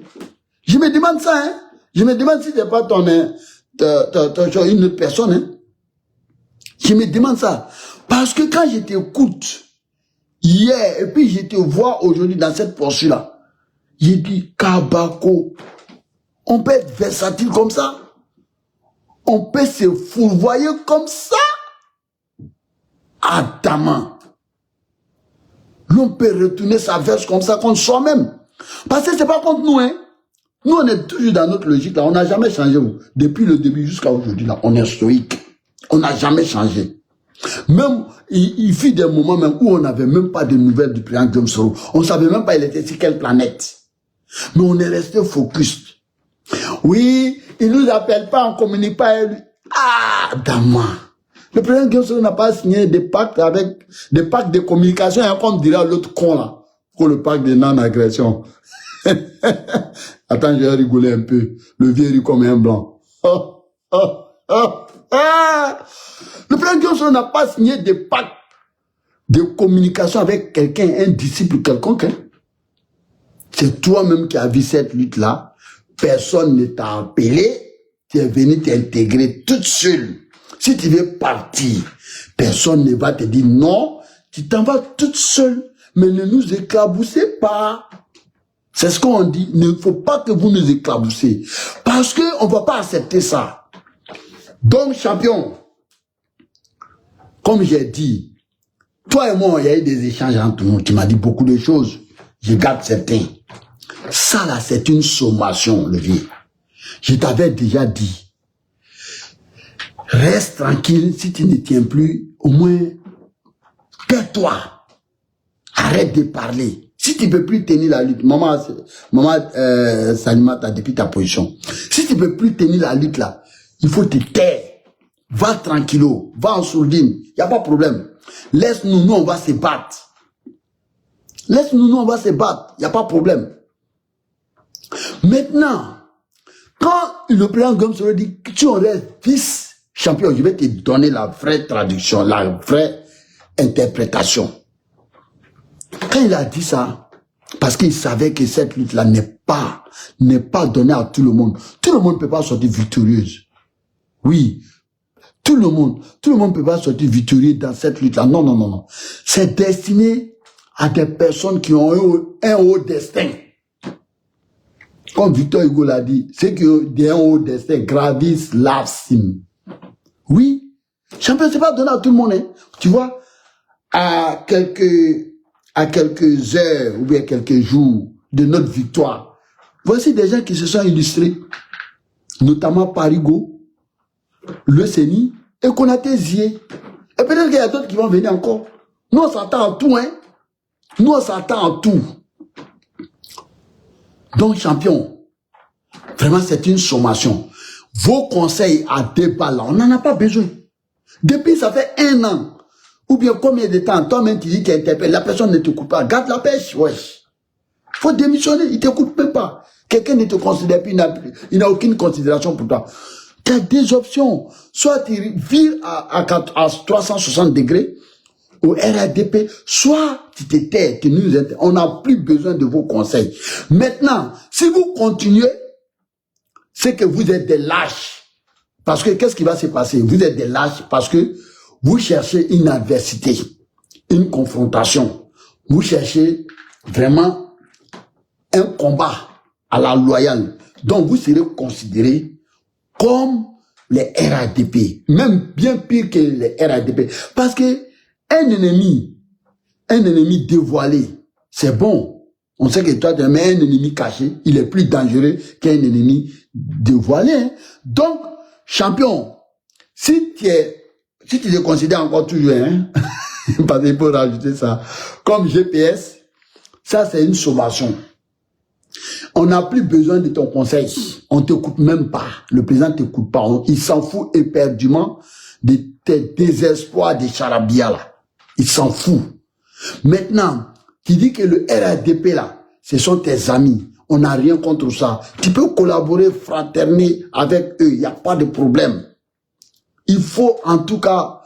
Je me demande ça, hein. Je me demande si c'est pas une autre personne, hein. Je me demande ça. Parce que quand je t'écoute hier, et puis je te vois aujourd'hui dans cette posture-là, j'ai dit, Kabako, on peut être versatile comme ça? On peut se fourvoyer comme ça? Adamant. L'on peut retourner sa veste comme ça contre soi-même. Parce que c'est pas contre nous, hein. Nous, on est toujours dans notre logique, là. On n'a jamais changé. Depuis le début jusqu'à aujourd'hui, là, on est stoïque. On n'a jamais changé. Même, il fut des moments même où on n'avait même pas de nouvelles du président Gomsoro. On ne savait même pas il était sur quelle planète. Mais on est resté focus. Oui, il nous appelle pas, on communique pas avec lui. Ah, Dama. Le président Gomsoro n'a pas signé des pactes avec des pactes de communication, et comme dirait l'autre con là, pour le pacte de non-agression. Attends, je vais rigoler un peu. Le vieux rit comme un blanc. Oh, oh, oh, ah. Le président Gomsoro n'a pas signé des pactes de communication avec quelqu'un, un disciple quelconque. Hein? C'est toi-même qui as vu cette lutte-là. Personne ne t'a appelé. Tu es venu t'intégrer toute seule. Si tu veux partir, personne ne va te dire non. Tu t'en vas toute seule. Mais ne nous éclaboussez pas. C'est ce qu'on dit. Il ne faut pas que vous nous éclaboussez. Parce qu'on ne va pas accepter ça. Donc, champion, comme j'ai dit, toi et moi, il y a eu des échanges entre nous. Tu m'as dit beaucoup de choses. Je garde certains. Ça, là, c'est une sommation, le vieux. Je t'avais déjà dit. Reste tranquille, si tu ne tiens plus, au moins, tais-toi. Arrête de parler. Si tu ne peux plus tenir la lutte, maman Salima t'a depuis ta position. Si tu ne peux plus tenir la lutte là, il faut te taire. Va tranquillo, va en sourdine, il n'y a pas de problème. Laisse-nous, nous on va se battre. Laisse-nous, nous on va se battre, il n'y a pas de problème. Maintenant, quand le président Gomsoro dit que tu en restes vice-champion, je vais te donner la vraie traduction, la vraie interprétation. Quand il a dit ça, parce qu'il savait que cette lutte-là n'est pas donnée à tout le monde. Tout le monde ne peut pas sortir victorieuse. Oui, tout le monde ne peut pas sortir victorieux dans cette lutte-là. Non, non, non, non. C'est destiné à des personnes qui ont eu un haut destin. Comme Victor Hugo l'a dit, ceux qui ont un haut destin gravis l'absime. Oui, champion, c'est pas donné à tout le monde. Hein. Tu vois, à quelques heures ou bien quelques jours de notre victoire, voici des gens qui se sont illustrés, notamment Parigo, le Séni et Konaté Zié. Et peut-être qu'il y a d'autres qui vont venir encore. Nous, on s'attend à tout, hein. Nous, on s'attend à tout. Donc, champion, vraiment, c'est une sommation. Vos conseils à débat là, on n'en a pas besoin. Depuis, ça fait 1 an. Ou bien combien de temps, toi-même, tu dis qu'il interpelle, la personne ne t'écoute pas. Garde la pêche, wesh. Faut démissionner, il ne t'écoute même pas. Quelqu'un ne te considère plus, il n'a aucune considération pour toi. Tu as des options. Soit tu vires à 360 degrés au RADP, soit tu te tais, on n'a plus besoin de vos conseils. Maintenant, si vous continuez, c'est que vous êtes des lâches. Parce que qu'est-ce qui va se passer? Vous êtes des lâches parce que vous cherchez une adversité, une confrontation. Vous cherchez vraiment un combat à la loyale. Donc vous serez considérés comme les RADP, même bien pire que les RADP. Parce que un ennemi dévoilé, c'est bon. On sait que toi, tu as un ennemi caché, il est plus dangereux qu'un ennemi dévoilé. Hein. Donc, champion, si tu te considères encore toujours, hein, parce qu'il faut rajouter ça, comme GPS, ça c'est une sommation. On n'a plus besoin de ton conseil. On ne t'écoute même pas. Le président ne t'écoute pas. Il s'en fout éperdument de tes désespoirs des charabia là. Il s'en fout. Maintenant, tu dis que le RADP là, ce sont tes amis. On n'a rien contre ça. Tu peux collaborer, fraterner avec eux. Il n'y a pas de problème. Il faut en tout cas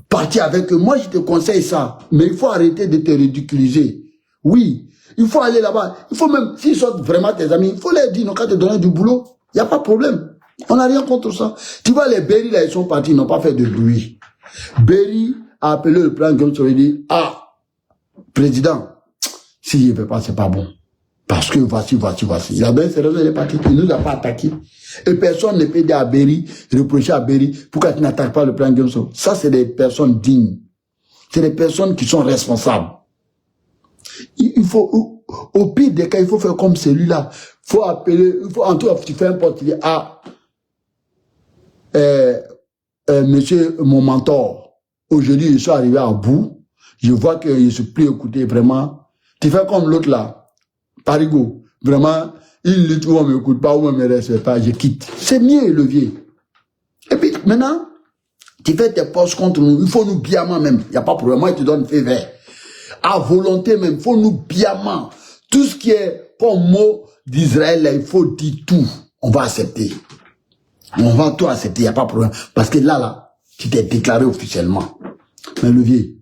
partir avec eux. Moi, je te conseille ça. Mais il faut arrêter de te ridiculiser. Oui. Il faut aller là-bas. Il faut même, s'ils sont vraiment tes amis, il faut leur dire, non, quand te donner du boulot, il n'y a pas de problème. On n'a rien contre ça. Tu vois, les Berry, là, ils sont partis, ils n'ont pas fait de bruit. Berry a appelé le plan comme ça, il dit, ah, président, si je ne fais pas, c'est pas bon. Parce que voici. Il a bien ses raisons, il est parti. Il ne nous a pas attaqué. Et personne ne peut dire à Berry, reprocher à Berry, pourquoi tu n'attaques pas le plan Johnson. Ça, c'est des personnes dignes. C'est des personnes qui sont responsables. Il faut, au pire des cas, il faut faire comme celui-là. Il faut appeler, en tout cas, tu fais un porte, tu dis, ah, monsieur, mon mentor, aujourd'hui, je suis arrivé à bout. Je vois que je ne suis plus écouté, vraiment. Tu fais comme l'autre là, Parigo. Vraiment, il dit, on ne m'écoute pas, on ne me respecte pas, je quitte. C'est mieux, levier. Et puis, maintenant, tu fais tes postes contre nous. Il faut nous biamment même. Il n'y a pas de problème. Moi, je te donne feu vert. À volonté même, il faut nous biamment. Tout ce qui est comme mot d'Israël, il faut dire tout. On va accepter. On va tout accepter, il n'y a pas de problème. Parce que là, tu t'es déclaré officiellement. Mais levier,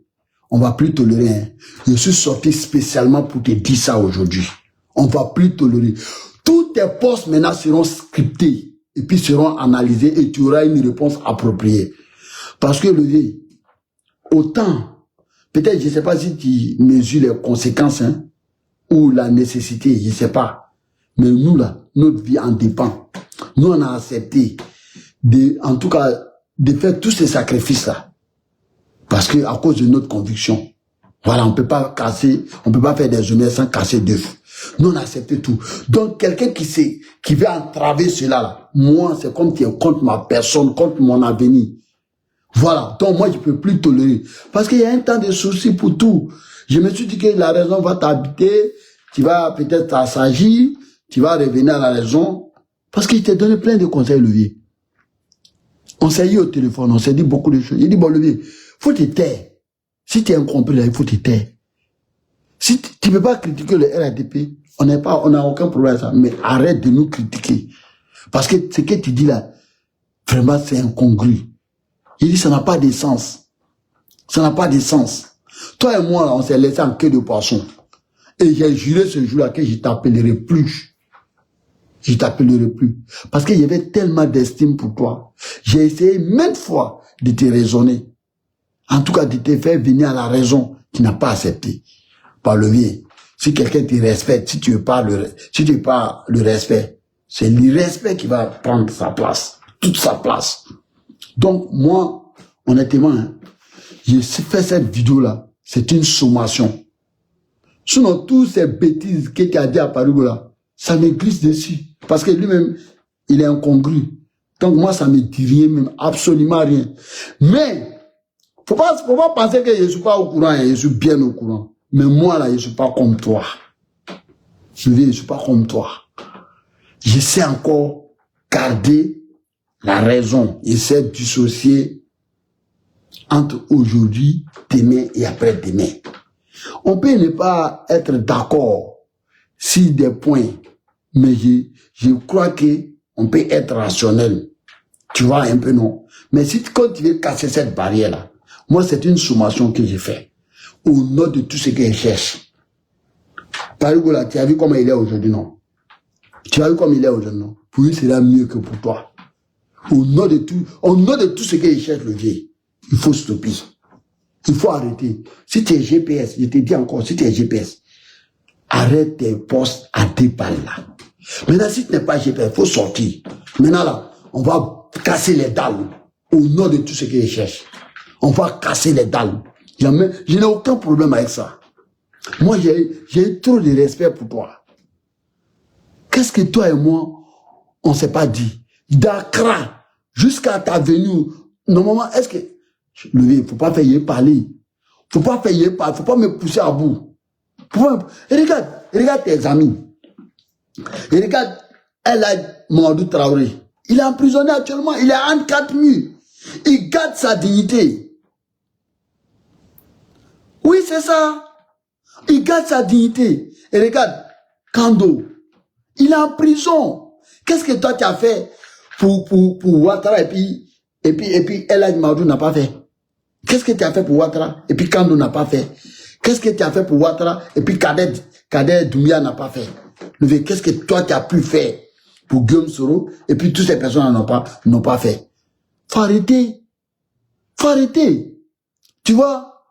on ne va plus tolérer. Hein. Je suis sorti spécialement pour te dire ça aujourd'hui. On ne va plus tolérer. Tous tes postes maintenant seront scriptés et puis seront analysés et tu auras une réponse appropriée. Parce que levier, autant, peut-être, je ne sais pas si tu mesures les conséquences hein, ou la nécessité, je ne sais pas. Mais nous, là, notre vie en dépend. Nous, on a accepté, en tout cas, de faire tous ces sacrifices-là. Parce que à cause de notre conviction, voilà, on peut pas faire des journées sans casser d'œufs. Nous, on a accepté tout. Donc, quelqu'un qui veut entraver cela, là, moi, c'est comme tu es contre ma personne, contre mon avenir. Voilà. Donc, moi, je peux plus tolérer. Parce qu'il y a un temps de souci pour tout. Je me suis dit que la raison va t'habiter, tu vas peut-être t'assagir, tu vas revenir à la raison. Parce qu'il t'a donné plein de conseils, Levier. On s'est eu au téléphone, on s'est dit beaucoup de choses. Il dit, bon, Levier, faut te taire. Si tu es incompris, là, il faut te taire. Si tu ne peux pas critiquer le RADP, on n'a aucun problème à ça. Mais arrête de nous critiquer. Parce que ce que tu dis là, vraiment, c'est incongru. Il dit, ça n'a pas de sens. Ça n'a pas de sens. Toi et moi, là, on s'est laissé en queue de poisson. Et j'ai juré ce jour-là que je t'appellerai plus. Je t'appellerai plus. Parce qu'il y avait tellement d'estime pour toi. J'ai essayé maintes fois de te raisonner. En tout cas, de te faire venir à la raison qui n'a pas accepté. Par le biais. Si quelqu'un te respecte, si tu veux pas le respect, c'est l'irrespect qui va prendre sa place. Toute sa place. Donc, moi, honnêtement, hein, j'ai fait cette vidéo-là. C'est une sommation. Sinon, toutes ces bêtises qu'il a dit à Paris, là, ça me glisse dessus. Parce que lui-même, il est incongru. Donc moi, ça me dit rien, même absolument rien. Mais, faut pas penser que je suis pas au courant, hein, je suis bien au courant. Mais moi, là, je suis pas comme toi. Je suis pas comme toi. Je sais encore garder la raison. Je sais dissocier entre aujourd'hui, demain et après-demain. On peut ne pas être d'accord sur des points. Mais je crois qu'on peut être rationnel. Tu vois un peu, non? Mais si quand tu veux casser cette barrière-là, moi, c'est une sommation que j'ai fait au nom de tout ce que je cherche. Par exemple, là, tu as vu comment il est aujourd'hui, non? Tu as vu comment il est aujourd'hui, non? Pour lui, c'est là mieux que pour toi. Au nom de tout ce que je cherche, le vieux, il faut stopper. Il faut arrêter. Si tu es GPS, je te dis encore, si tu es GPS, arrête tes postes à 2 balles là. Maintenant, si tu n'es pas GPS, il faut sortir. Maintenant là, on va casser les dalles au nom de tout ce que je cherche. On va casser les dalles. Je n'ai aucun problème avec ça. Moi, j'ai trop de respect pour toi. Qu'est-ce que toi et moi, on ne s'est pas dit? D'Accra jusqu'à ta venue, normalement, est-ce que... Il ne faut pas faire parler. Faut pas faire parler. Faut pas me pousser à bout. Et regarde tes amis. Et regarde El Hadj Mamadou Traoré. Il est emprisonné actuellement. Il est en 4 murs. Il garde sa dignité. Oui, c'est ça. Il garde sa dignité. Et regarde, Kando. Il est en prison. Qu'est-ce que toi tu as fait pour Ouattara et puis El Hadj Mamadou n'a pas fait? Qu'est-ce que tu as fait pour Ouattara et puis Kando n'a pas fait? Qu'est-ce que tu as fait pour Ouattara et puis Kader Doumbia n'a pas fait? Qu'est-ce que toi tu as pu faire pour Guillaume Soro et puis toutes ces personnes n'ont pas fait? Faut arrêter. Faut arrêter. Tu vois,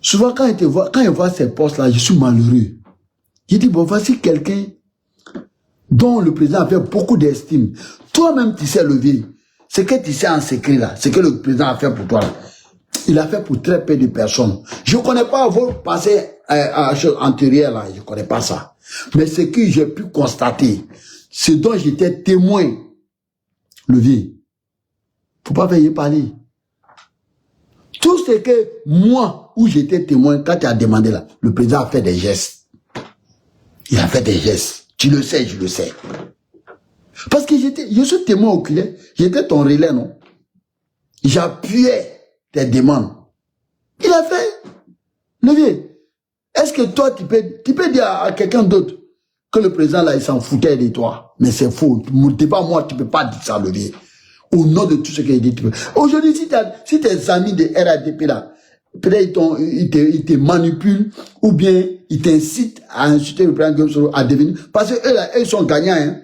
souvent quand je vois ces postes-là, je suis malheureux. Je dis, bon, voici quelqu'un dont le président a fait beaucoup d'estime. Toi-même, tu sais, lever. Ce que tu sais en secret, là, ce que le président a fait pour toi, là, il a fait pour très peu de personnes. Je ne connais pas vos passés antérieurs, là, je ne connais pas ça. Mais ce que j'ai pu constater, ce dont j'étais témoin, levier, faut pas faire parler. Tout ce que moi, où j'étais témoin, quand tu as demandé là, le président a fait des gestes. Il a fait des gestes. Tu le sais, je le sais. Parce que je suis témoin oculaire, j'étais ton relais, non? J'appuyais tes demandes. Il a fait. Levier, est-ce que toi, tu peux dire à quelqu'un d'autre que le président là, il s'en foutait de toi? Mais c'est faux. Pas moi, tu peux pas dire ça, Levier. Au nom de tout ce qu'il dit, tu peux. Aujourd'hui, si tes amis de RADP là, peut-être ils te manipulent ou bien ils t'incitent à insulter le président Guillaume Soro à devenir. Parce que eux là, ils sont gagnants, hein.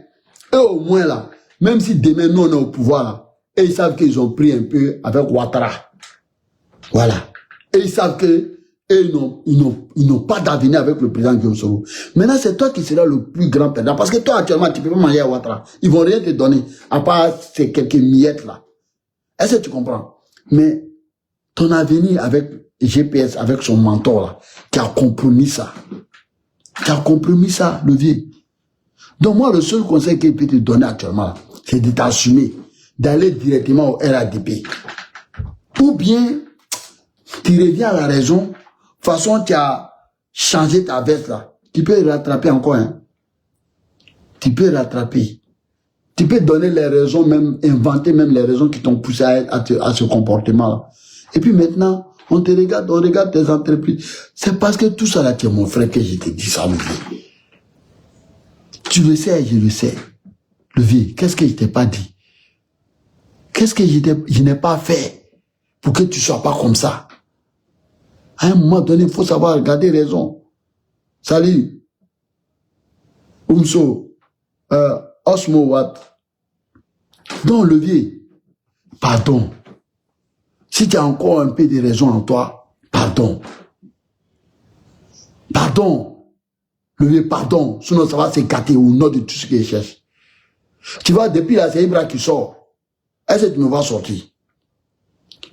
Eux au moins là, même si demain nous on est au pouvoir là, et ils savent qu'ils ont pris un peu avec Ouattara. Voilà. Et ils savent que ils n'ont pas d'avenir avec le président Guillaume Soro. Maintenant, c'est toi qui seras le plus grand perdant. Parce que toi, actuellement, tu ne peux pas manger à Ouattara. Ils ne vont rien te donner, à part ces quelques miettes là. Est-ce que tu comprends? Mais ton avenir avec GPS, avec son mentor là, qui a compromis ça. Qui a compromis ça, le vieux. Donc moi, le seul conseil qu'il peut te donner actuellement, c'est de t'assumer, d'aller directement au RADP. Ou bien, tu reviens à la raison, de toute façon, tu as changé ta veste là. Tu peux rattraper encore, hein. Tu peux rattraper. Tu peux donner les raisons, même inventer même les raisons qui t'ont poussé à ce comportement-là. Et puis maintenant, on regarde tes entreprises. C'est parce que tout ça là, tu es mon frère que je te dis ça, le vieux. Tu le sais, je le sais. Le vieux, qu'est-ce que je t'ai pas dit? Qu'est-ce que je n'ai pas fait pour que tu sois pas comme ça? À un moment donné, il faut savoir regarder raison. Salut. Umso. Osmo Wat. Donc, le vieux, pardon. Si tu as encore un peu de raison en toi, pardon. Pardon. Le vieux, pardon. Sinon, ça va s'écarter au nom de tout ce que je cherche. Tu vois, depuis là, c'est Ibra qui sort. Est-ce que tu me vas sortir?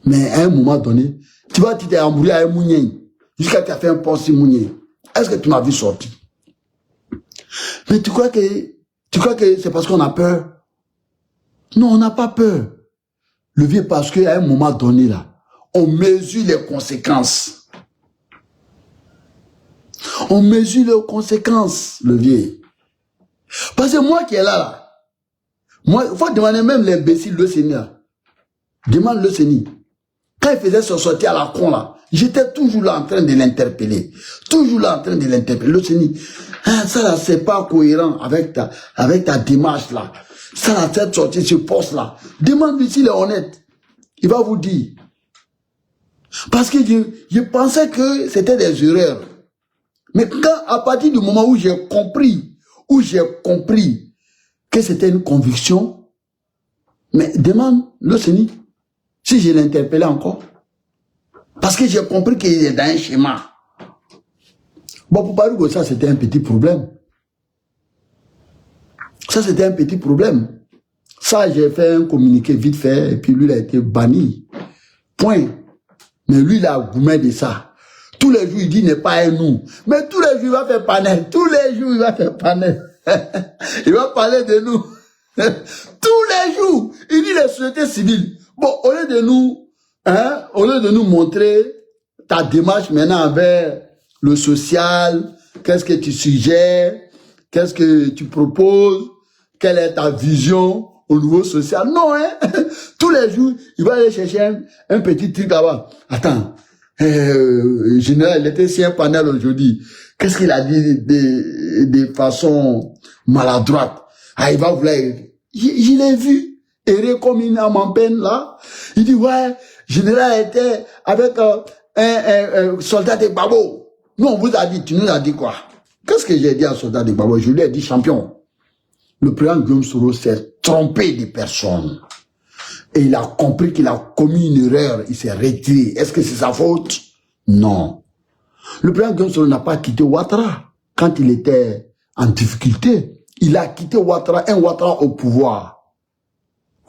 Mais à un moment donné, tu vois, tu t'es embrouillé à un mounien. Jusqu'à ce que tu as fait un poste mounien. Est-ce que tu m'as vu sortir? Mais tu crois que c'est parce qu'on a peur? Non, on n'a pas peur. Le vieux, parce qu'à un moment donné, là, on mesure les conséquences. On mesure les conséquences, le vieux. Parce que moi qui est là, moi, il faut demander même l'imbécile, le Seigneur. Demande le Seigneur. Quand il faisait son sortie à la con, là, j'étais toujours là en train de l'interpeller. Toujours là en train de l'interpeller. L'autre s'est dit, hein, ça là, c'est pas cohérent avec ta démarche là. Ça là, cette sortie, ce poste là. Demande-lui s'il est honnête. Il va vous dire. Parce que je pensais que c'était des erreurs. Mais quand, à partir du moment où j'ai compris que c'était une conviction, mais demande le Seigneur si je l'interpellais encore. Parce que j'ai compris qu'il est dans un schéma. Bon, pour parler de ça, c'était un petit problème. Ça, c'était un petit problème. Ça, j'ai fait un communiqué vite fait, et puis lui, il a été banni. Point. Mais lui, il a gourmet de ça. Tous les jours, il dit n'est pas un nous. Mais tous les jours, il va faire panel. Tous les jours, il va faire panel. Il va parler de nous. Tous les jours, il dit les sociétés civiles. Bon, au lieu de nous montrer ta démarche maintenant vers le social, qu'est-ce que tu suggères, qu'est-ce que tu proposes, quelle est ta vision au niveau social. Non, hein. Tous les jours, il va aller chercher un petit truc là-bas. Attends, général, il était si un panel aujourd'hui. Qu'est-ce qu'il a dit de façon maladroite? Ah, il va vouloir... Je l'ai vu, errer comme une âme en peine là. Il dit, ouais, général était avec un soldat de Babo. Nous, on vous a dit, tu nous as dit quoi? Qu'est-ce que j'ai dit à soldat de Babo? Je lui ai dit, champion. Le président Guillaume Soro s'est trompé de personne. Et il a compris qu'il a commis une erreur. Il s'est retiré. Est-ce que c'est sa faute? Non. Le président Guillaume Soro n'a pas quitté Ouattara quand il était en difficulté. Il a quitté Ouattara, un Ouattara au pouvoir.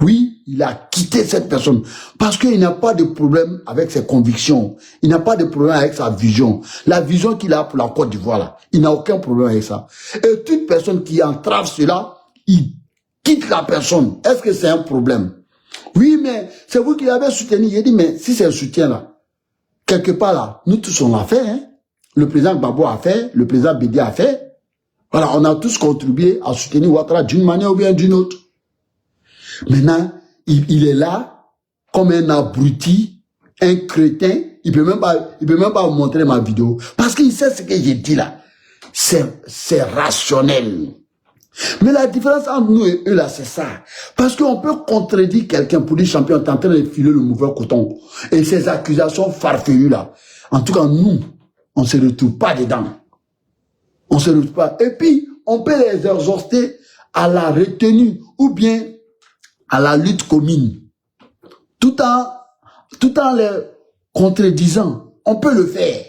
Oui, il a quitté cette personne parce qu'il n'a pas de problème avec ses convictions. Il n'a pas de problème avec sa vision. La vision qu'il a pour la Côte d'Ivoire, là, il n'a aucun problème avec ça. Et toute personne qui entrave cela, il quitte la personne. Est-ce que c'est un problème? Oui, mais c'est vous qui l'avez soutenu. J'ai dit, mais si c'est un soutien là, quelque part là, nous tous on l'a fait. Hein? Le président Gbagbo a fait, le président Bédi a fait. Voilà, on a tous contribué à soutenir Ouattara d'une manière ou bien d'une autre. Maintenant, il est là comme un abruti, un crétin. Il peut même pas vous montrer ma vidéo. Parce qu'il sait ce que j'ai dit là. C'est rationnel. Mais la différence entre nous et eux là, c'est ça. Parce qu'on peut contredire quelqu'un pour dire champion, t'es en train de filer le mauvais coton. Et ces accusations farfelues là. En tout cas, nous, on ne se retrouve pas dedans. On se retrouve pas. Et puis, on peut les exhorter à la retenue ou bien à la lutte commune. Tout en les contredisant. On peut le faire.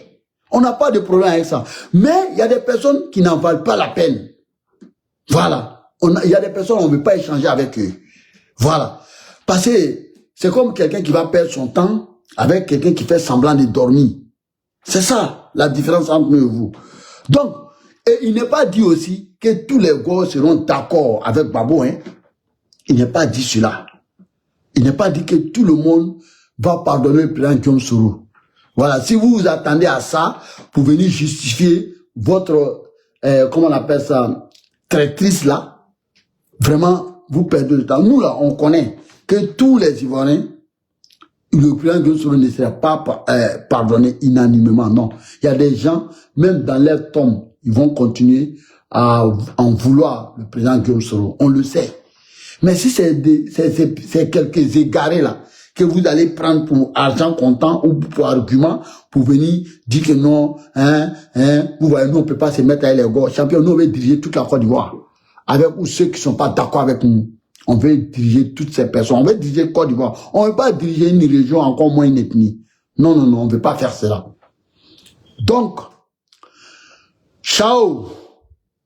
On n'a pas de problème avec ça. Mais il y a des personnes qui n'en valent pas la peine. Voilà. Il y a des personnes, on ne veut pas échanger avec eux. Voilà. Parce que c'est comme quelqu'un qui va perdre son temps avec quelqu'un qui fait semblant de dormir. C'est ça, la différence entre nous et vous. Donc, et il n'est pas dit aussi que tous les gars seront d'accord avec Babo, hein. Il n'est pas dit cela. Il n'est pas dit que tout le monde va pardonner le président Guillaume Soro. Voilà, si vous vous attendez à ça pour venir justifier votre, comment on appelle ça, traîtrise là, vraiment, vous perdez le temps. Nous là, on connaît que tous les Ivoiriens, le président Guillaume Soro ne sera pas pardonné unanimement, non. Il y a des gens, même dans leur tombe, ils vont continuer à en vouloir le président Guillaume Soro. On le sait. Mais si c'est quelques égarés là, que vous allez prendre pour argent comptant ou pour argument, pour venir dire que non, vous voyez, nous on peut pas se mettre avec les gars. Champion, nous on veut diriger toute la Côte d'Ivoire. Avec ou ceux qui sont pas d'accord avec nous. On veut diriger toutes ces personnes. On veut diriger Côte d'Ivoire. On veut pas diriger une région, encore moins une ethnie. Non, non, non, on veut pas faire cela. Donc, ciao.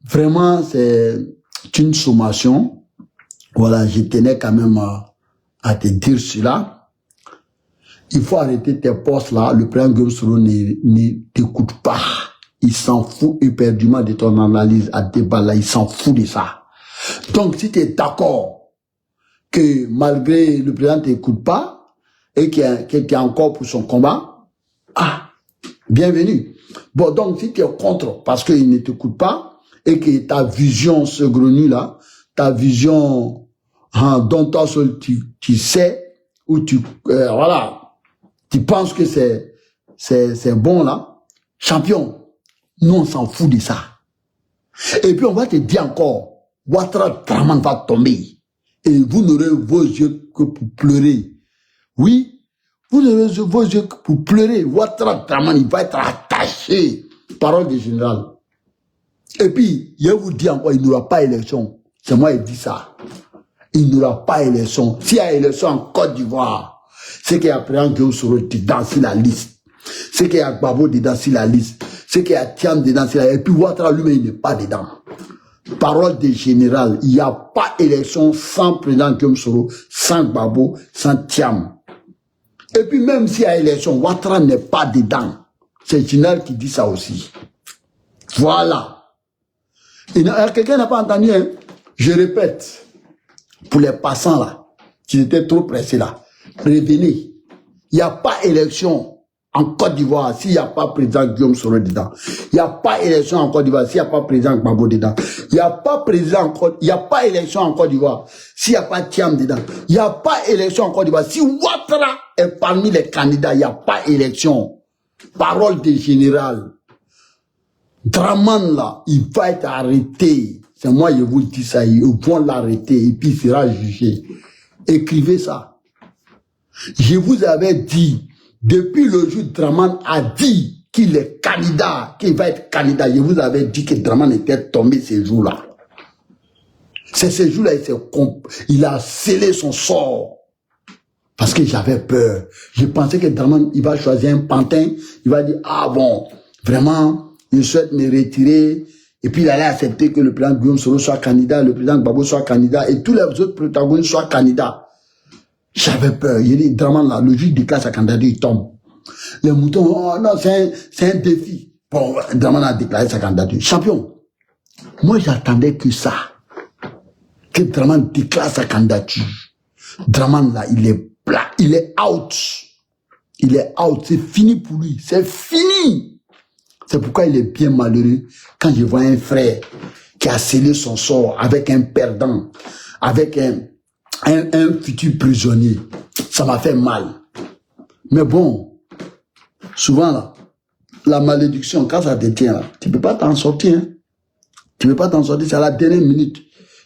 Vraiment, c'est une sommation. Voilà, je tenais quand même à te dire cela. Il faut arrêter tes postes là. Le président Guillaume Soro ne t'écoute pas. Il s'en fout éperdument de ton analyse à débat là. Il s'en fout de ça. Donc, si tu es d'accord que malgré le président ne t'écoute pas et qu'il est encore pour son combat, bienvenue. Bon, donc, si tu es contre parce qu'il ne t'écoute pas et que ta vision saugrenue là, ta vision dont toi seul tu sais, ou voilà, Tu penses que c'est bon là? Champion, nous on s'en fout de ça. Et puis on va te dire encore, Ouattara Draman va tomber. Et vous n'aurez vos yeux que pour pleurer. Oui, vous n'aurez vos yeux que pour pleurer. Ouattara Draman, il va être attaché. Parole du général. Et puis, je vous dis encore, il n'y aura pas élection. C'est moi qui dis ça. Il n'y aura pas élection. S'il y a élection en Côte d'Ivoire, c'est qu'il y a Président Guillaume Soro dedans sur la liste. C'est qu'il y a Gbagbo dedans sur la liste. C'est qu'il y a Thiam dedans sur la liste. Et puis Ouattara lui-même, il n'est pas dedans. Parole des générales, il n'y a pas élection sans Président Guillaume Soro, sans Gbagbo, sans Thiam. Et puis même s'il y a élection, Ouattara n'est pas dedans. C'est le général qui dit ça aussi. Voilà. Quelqu'un n'a pas entendu, hein? Je répète, pour les passants là, qui étaient trop pressés là, revenez. Il n'y a pas élection en Côte d'Ivoire s'il n'y a pas président Guillaume Soro dedans. Il n'y a pas élection en Côte d'Ivoire s'il n'y a pas président Gbagbo dedans. Il n'y a pas élection en Côte d'Ivoire s'il n'y a pas Thiam dedans. Il n'y a pas élection en Côte d'Ivoire. Si Ouattara est parmi les candidats, il n'y a pas élection. Parole des générales. Draman là, il va être arrêté. C'est moi, je vous dis ça, ils vont l'arrêter et puis il sera jugé. Écrivez ça. Je vous avais dit, depuis le jour Draman a dit qu'il est candidat, qu'il va être candidat, je vous avais dit que Draman était tombé ces jours-là. C'est ces jours-là, il a scellé son sort. Parce que j'avais peur. Je pensais que Draman, il va choisir un pantin, il va dire, ah bon, vraiment, je souhaite me retirer. Et puis il allait accepter que le président Guillaume Soro soit candidat, le président Gbagbo soit candidat, et tous les autres protagonistes soient candidats. J'avais peur. Il dit, Draman là, le juge déclare sa candidature, il tombe. Les moutons, oh non, c'est un défi. Bon, Draman a déclaré sa candidature. Champion, moi j'attendais que ça. Que Draman déclare sa candidature. Draman là, il est plat, il est out. Il est out, c'est fini pour lui, c'est fini. C'est pourquoi il est bien malheureux quand je vois un frère qui a scellé son sort avec un perdant, avec un futur prisonnier. Ça m'a fait mal. Mais bon, souvent là, la malédiction, quand ça te tient là, tu ne peux pas t'en sortir. Hein? Tu ne peux pas t'en sortir, c'est à la dernière minute.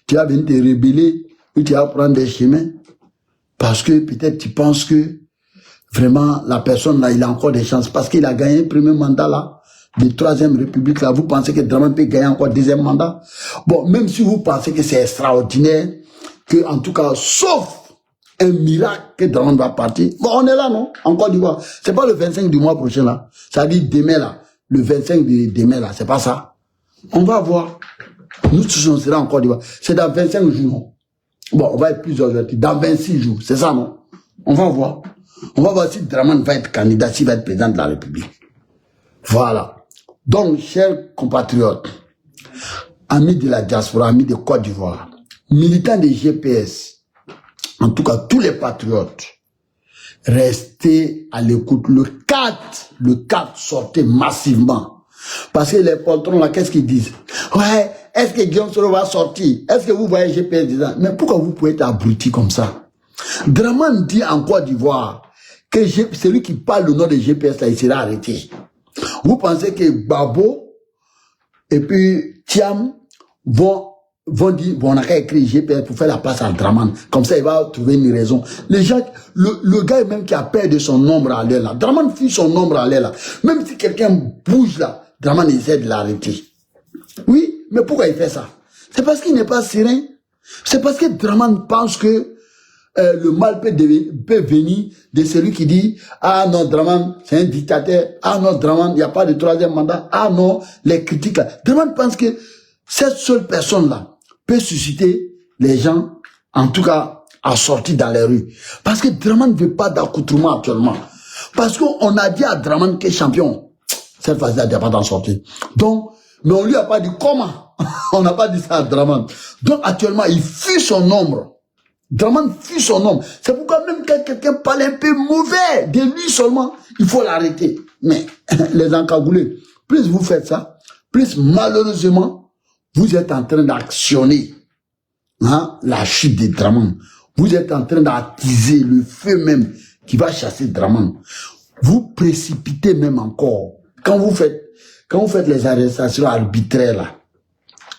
Tu vas venir te rebeller ou tu vas prendre des chemins. Parce que peut-être tu penses que vraiment la personne là, il a encore des chances. Parce qu'il a gagné un premier mandat là. De troisième république, là, vous pensez que Draman peut gagner encore deuxième mandat? Bon, même si vous pensez que c'est extraordinaire, que en tout cas, sauf un miracle que Draman va partir, bon, on est là, non? En Côte d'Ivoire. C'est pas le 25 du mois prochain, là. Ça dit demain, là. Le 25 de demain, là. C'est pas ça. On va voir. Nous tous, on sera en Côte d'Ivoire. C'est dans 25 jours. Bon, on va être plusieurs jours. Dans 26 jours. C'est ça, non? On va voir. On va voir si Draman va être candidat, s'il va être président de la République. Voilà. Donc, chers compatriotes, amis de la diaspora, amis de Côte d'Ivoire, militants des GPS, en tout cas tous les patriotes, restez à l'écoute. Le 4 sortez massivement. Parce que les patrons là, qu'est-ce qu'ils disent? Ouais, est-ce que Guillaume Soro va sortir? Est-ce que vous voyez GPS disant? Mais pourquoi vous pouvez être abruti comme ça? Draman dit en Côte d'Ivoire que celui qui parle le nom de GPS là, il sera arrêté. Vous pensez que Gbagbo et puis Thiam vont dire, bon, on a qu'à écrire GPS pour faire la place à Draman. Comme ça, il va trouver une raison. Les gens, le gars même qui a peur de son ombre à l'air là, Draman fuit son ombre à l'air là. Même si quelqu'un bouge là, Draman essaie de l'arrêter. Oui, mais pourquoi il fait ça? C'est parce qu'il n'est pas serein. C'est parce que Draman pense que le mal peut venir de celui qui dit « Ah non, Draman, c'est un dictateur. Ah non, Draman, il n'y a pas de troisième mandat. Ah non, les critiques là. » Draman pense que cette seule personne-là peut susciter les gens, en tout cas, à sortir dans les rues. Parce que Draman ne veut pas d'accoutrement actuellement. Parce qu'on a dit à Draman qu'il est champion. Cette phase-là, il n'y a pas d'en sortir. Donc, mais on lui a pas dit comment. On n'a pas dit ça à Draman. Donc actuellement, il fuit son ombre. Draman fuit son nom. C'est pourquoi même quand quelqu'un parle un peu mauvais de lui seulement, il faut l'arrêter. Mais les encagoulés, plus vous faites ça, plus malheureusement, vous êtes en train d'actionner la chute de Draman. Vous êtes en train d'attiser le feu même qui va chasser Draman. Vous précipitez même encore. Quand vous faites les arrestations arbitraires, là,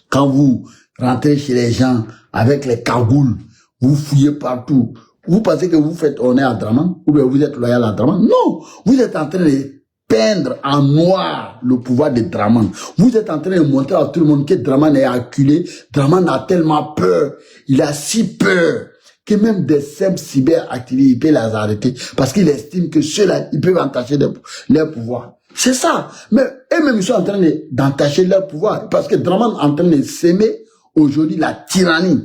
quand vous rentrez chez les gens avec les cagoules, vous fouillez partout. Vous pensez que vous faites honneur à Draman? Ou bien vous êtes loyal à Draman? Non! Vous êtes en train de peindre en noir le pouvoir de Draman. Vous êtes en train de montrer à tout le monde que Draman est acculé. Draman a tellement peur. Il a si peur que même des simples cyberactivistes, il peut les arrêter parce qu'il estime que ceux-là, ils peuvent entacher leur pouvoir. C'est ça. Mais eux-mêmes, ils sont en train d'entacher leur pouvoir parce que Draman est en train de s'aimer aujourd'hui la tyrannie.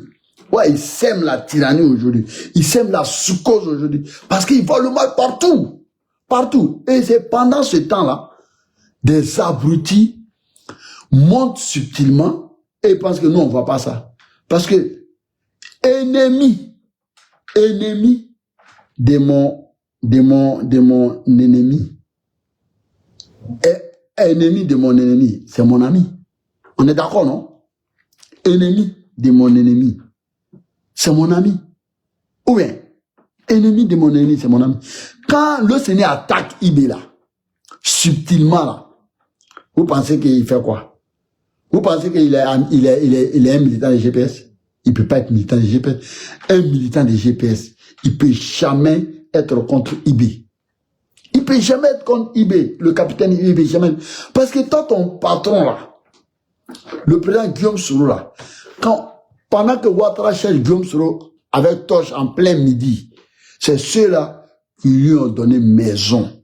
Ouais, ils sèment la tyrannie aujourd'hui. Ils sèment la psychose aujourd'hui parce qu'ils voient le mal partout. Partout. Et c'est pendant ce temps-là, des abrutis montent subtilement et pensent que nous, on ne voit pas ça. Parce que ennemi de mon ennemi, ennemi de mon ennemi, c'est mon ami. On est d'accord, non? Ennemi de mon ennemi, c'est mon ami. Ou bien, ennemi de mon ennemi, c'est mon ami. Quand le Seigneur attaque Ibé là, subtilement là, vous pensez qu'il fait quoi? Vous pensez qu'il est un militant de GPS? Il ne peut pas être militant de GPS. Un militant de GPS, il ne peut jamais être contre Ibé. Il ne peut jamais être contre Ibé, le capitaine Ibé, jamais. Parce que toi, ton patron là, le président Guillaume Soro là, pendant que Ouattara cherche Guillaume Soro avec torche en plein midi, c'est ceux-là qui lui ont donné maison.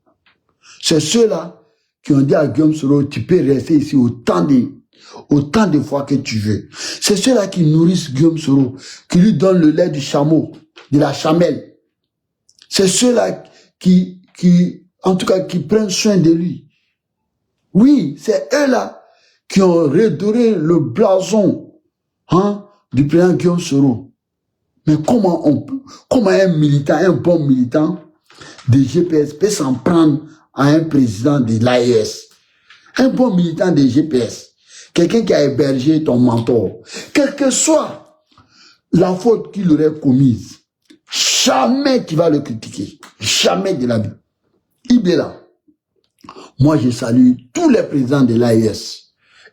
C'est ceux-là qui ont dit à Guillaume Soro, tu peux rester ici autant de fois que tu veux. C'est ceux-là qui nourrissent Guillaume Soro, qui lui donnent le lait du chameau, de la chamelle. C'est ceux-là qui, en tout cas, qui prennent soin de lui. Oui, c'est eux-là qui ont redoré le blason, du président Guillaume Soro. Mais comment un militant, un bon militant de GPS peut s'en prendre à un président de l'AES? Un bon militant de GPS, quelqu'un qui a hébergé ton mentor, quelle que soit la faute qu'il aurait commise, jamais tu vas le critiquer. Jamais de la vie. Ibéla, moi je salue tous les présidents de l'AES.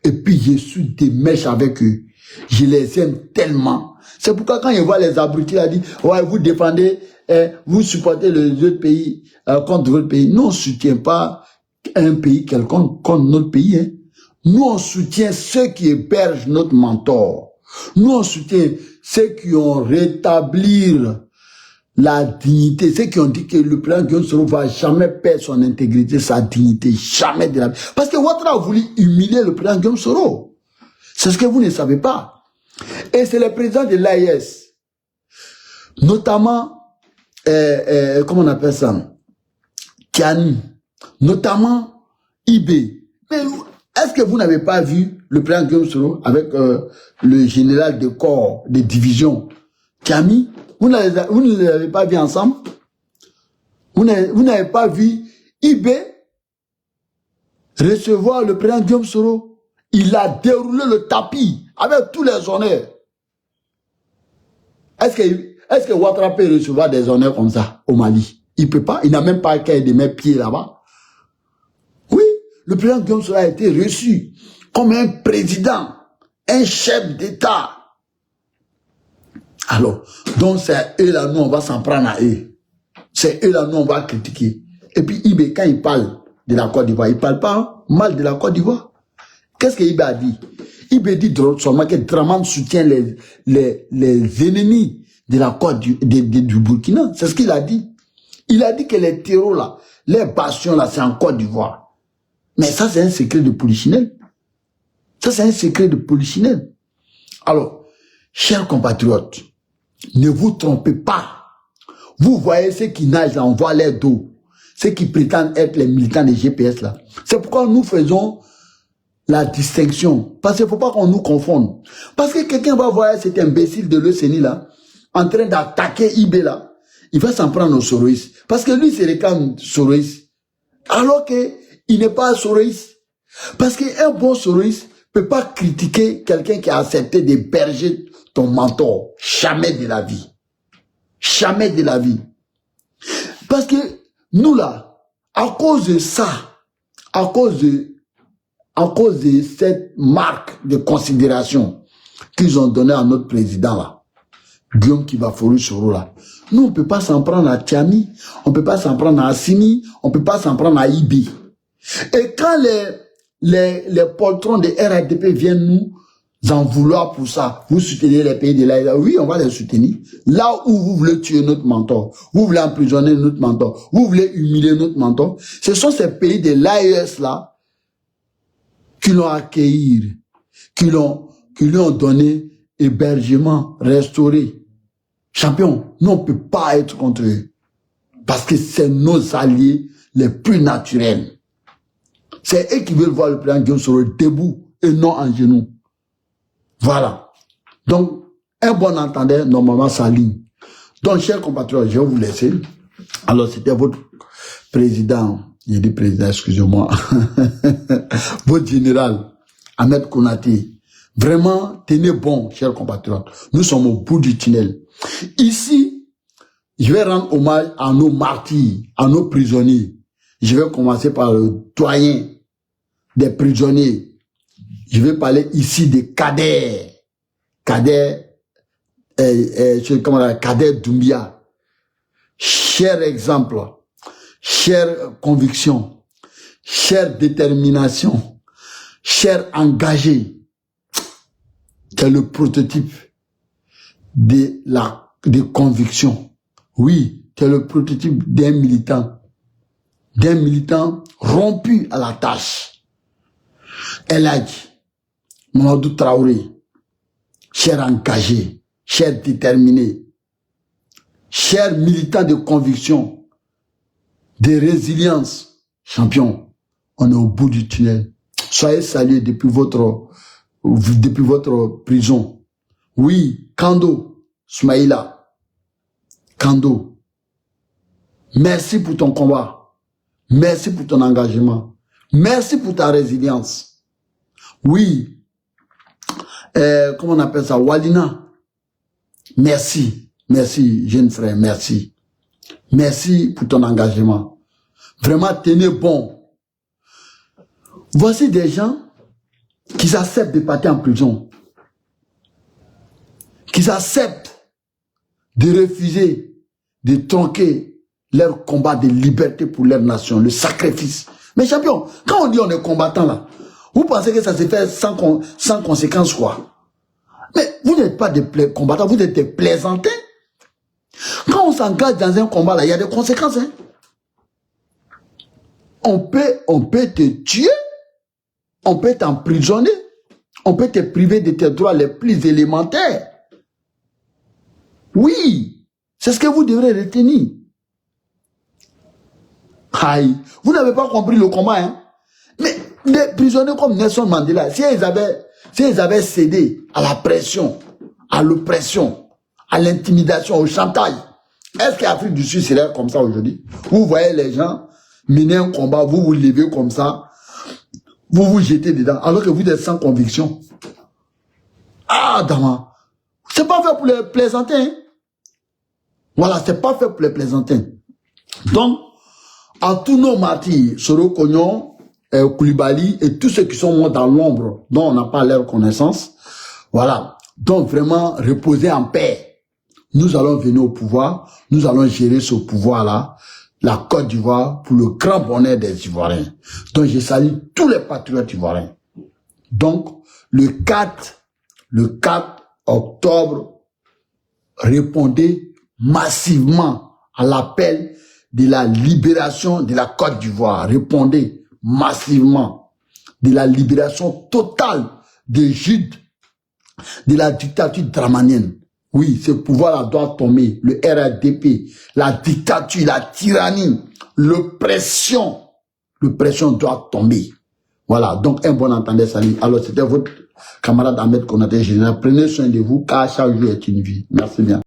Et puis je suis des mèches avec eux. Je les aime tellement. C'est pourquoi quand je vois les abrutis, il dit, ouais, vous défendez, vous supportez les autres pays contre votre pays. Nous, on ne soutient pas un pays quelconque contre notre pays. Hein. Nous, on soutient ceux qui hébergent notre mentor. Nous, on soutient ceux qui ont rétabli la dignité. Ceux qui ont dit que le président Guillaume Soro ne va jamais perdre son intégrité, sa dignité, jamais de la vie. Parce que Ouattara a voulu humilier le président Guillaume Soro. C'est ce que vous ne savez pas. Et c'est le président de l'AES, notamment, comment on appelle ça, Tiani, notamment Ibé. Mais est-ce que vous n'avez pas vu le président Guillaume Soro avec le général de corps de division, Tiani? Vous ne les avez pas vus ensemble? Vous n'avez pas vu Ibé recevoir le président Guillaume Soro? Il a déroulé le tapis avec tous les honneurs. Est-ce que Ouattara peut recevoir des honneurs comme ça au Mali? Il ne peut pas. Il n'a même pas qu'à de mettre pied là-bas. Oui, le président Guillaume Soro a été reçu comme un président, un chef d'État. Alors, donc c'est eux là, nous on va s'en prendre à eux. C'est eux là, nous on va critiquer. Et puis Ibé, quand il parle de la Côte d'Ivoire, il ne parle pas mal de la Côte d'Ivoire. Qu'est-ce que Ibé a dit? Ibé dit seulement que Draman soutient les ennemis de la Côte du Burkina. C'est ce qu'il a dit. Il a dit que les terreaux là, les bastions là, c'est en Côte d'Ivoire. Mais ça, c'est un secret de Polichinelle. Ça, c'est un secret de Polichinelle. Alors, chers compatriotes, ne vous trompez pas. Vous voyez ceux qui nagent là, on voit l'air d'eau. Ceux qui prétendent être les militants des GPS là. C'est pourquoi nous faisons la distinction. Parce qu'il ne faut pas qu'on nous confonde. Parce que quelqu'un va voir cet imbécile de l'ECNI là, en train d'attaquer Ibé là. Il va s'en prendre aux soroïstes. Parce que lui, c'est les camps soroïstes. Alors qu'il n'est pas soroïste. Parce qu'un bon soroïste ne peut pas critiquer quelqu'un qui a accepté d'héberger ton mentor. Jamais de la vie. Jamais de la vie. Parce que nous là, à cause de ça, à cause de cette marque de considération qu'ils ont donnée à notre président là, Guillaume Kibaforu Soro là, nous on ne peut pas s'en prendre à Tchami, on ne peut pas s'en prendre à Assini, on ne peut pas s'en prendre à Ibi. Et quand les poltrons de RADP viennent nous en vouloir pour ça, vous soutenez les pays de l'AES, oui, on va les soutenir. Là où vous voulez tuer notre mentor, vous voulez emprisonner notre mentor, vous voulez humilier notre mentor, ce sont ces pays de l'AES là qui l'ont accueilli, qui lui ont donné hébergement, restauré. Champion, nous on ne peut pas être contre eux. Parce que c'est nos alliés les plus naturels. C'est eux qui veulent voir le président Guillaume Soro debout et non en genoux. Voilà. Donc, un bon entendeur, normalement, s'aligne. Donc, chers compatriotes, je vais vous laisser. Alors, c'était votre président, j'ai dit président, excusez-moi, votre général, Ahmed Konaté. Vraiment, tenez bon, chers compatriotes. Nous sommes au bout du tunnel. Ici, je vais rendre hommage à nos martyrs, à nos prisonniers. Je vais commencer par le doyen des prisonniers. Je vais parler ici des cadets. Cadets Doumbia. Cher exemple, chère conviction, chère détermination, cher engagé. C'est le prototype des convictions. Oui, c'est le prototype d'un militant rompu à la tâche. El Hadji Mamadou Traoré, cher engagé, cher déterminé, cher militant de conviction, de résilience, champion, on est au bout du tunnel. Soyez salués depuis votre prison. Oui, Kando, Smaïla, Kando, merci pour ton combat. Merci pour ton engagement. Merci pour ta résilience. Oui, comment on appelle ça, Walina, merci, merci, jeune frère, merci. Merci pour ton engagement. Vraiment, tenez bon. Voici des gens qui acceptent de partir en prison, qui acceptent de refuser, de tronquer leur combat de liberté pour leur nation, le sacrifice. Mais champion, quand on dit on est combattant là, vous pensez que ça se fait sans conséquence quoi? Mais vous n'êtes pas des combattants, vous êtes des plaisantins. Quand on s'engage dans un combat là, il y a des conséquences. Hein? On peut te tuer, on peut t'emprisonner, on peut te priver de tes droits les plus élémentaires. Oui, c'est ce que vous devrez retenir. Aïe, vous n'avez pas compris le combat, hein? Mais des prisonniers comme Nelson Mandela, si ils avaient cédé à la pression, à l'oppression, à l'intimidation, au chantage, est-ce que l'Afrique du Sud serait comme ça aujourd'hui? Vous voyez les gens mener un combat, vous vous levez comme ça, vous vous jetez dedans, alors que vous êtes sans conviction. Ah, Dama, c'est pas fait pour les plaisantins. Hein? Voilà, c'est pas fait pour les plaisantins. Donc, à tous nos martyrs, Soro Kognon, Koulibaly et tous ceux qui sont morts dans l'ombre, dont on n'a pas leur connaissance, voilà. Donc vraiment, reposer en paix. Nous allons venir au pouvoir, nous allons gérer ce pouvoir-là, la Côte d'Ivoire, pour le grand bonheur des Ivoiriens. Donc je salue tous les patriotes ivoiriens. Donc, le 4 octobre, répondez massivement à l'appel de la libération de la Côte d'Ivoire. Répondez massivement de la libération totale de Jude, de la dictature dramanienne. Oui, ce pouvoir-là doit tomber. Le RADP, la dictature, la tyrannie, l'oppression doit tomber. Voilà, donc un bon entendeur, salut. Alors c'était votre camarade Ahmed Konaté Général. Prenez soin de vous, car chaque jour est une vie. Merci bien.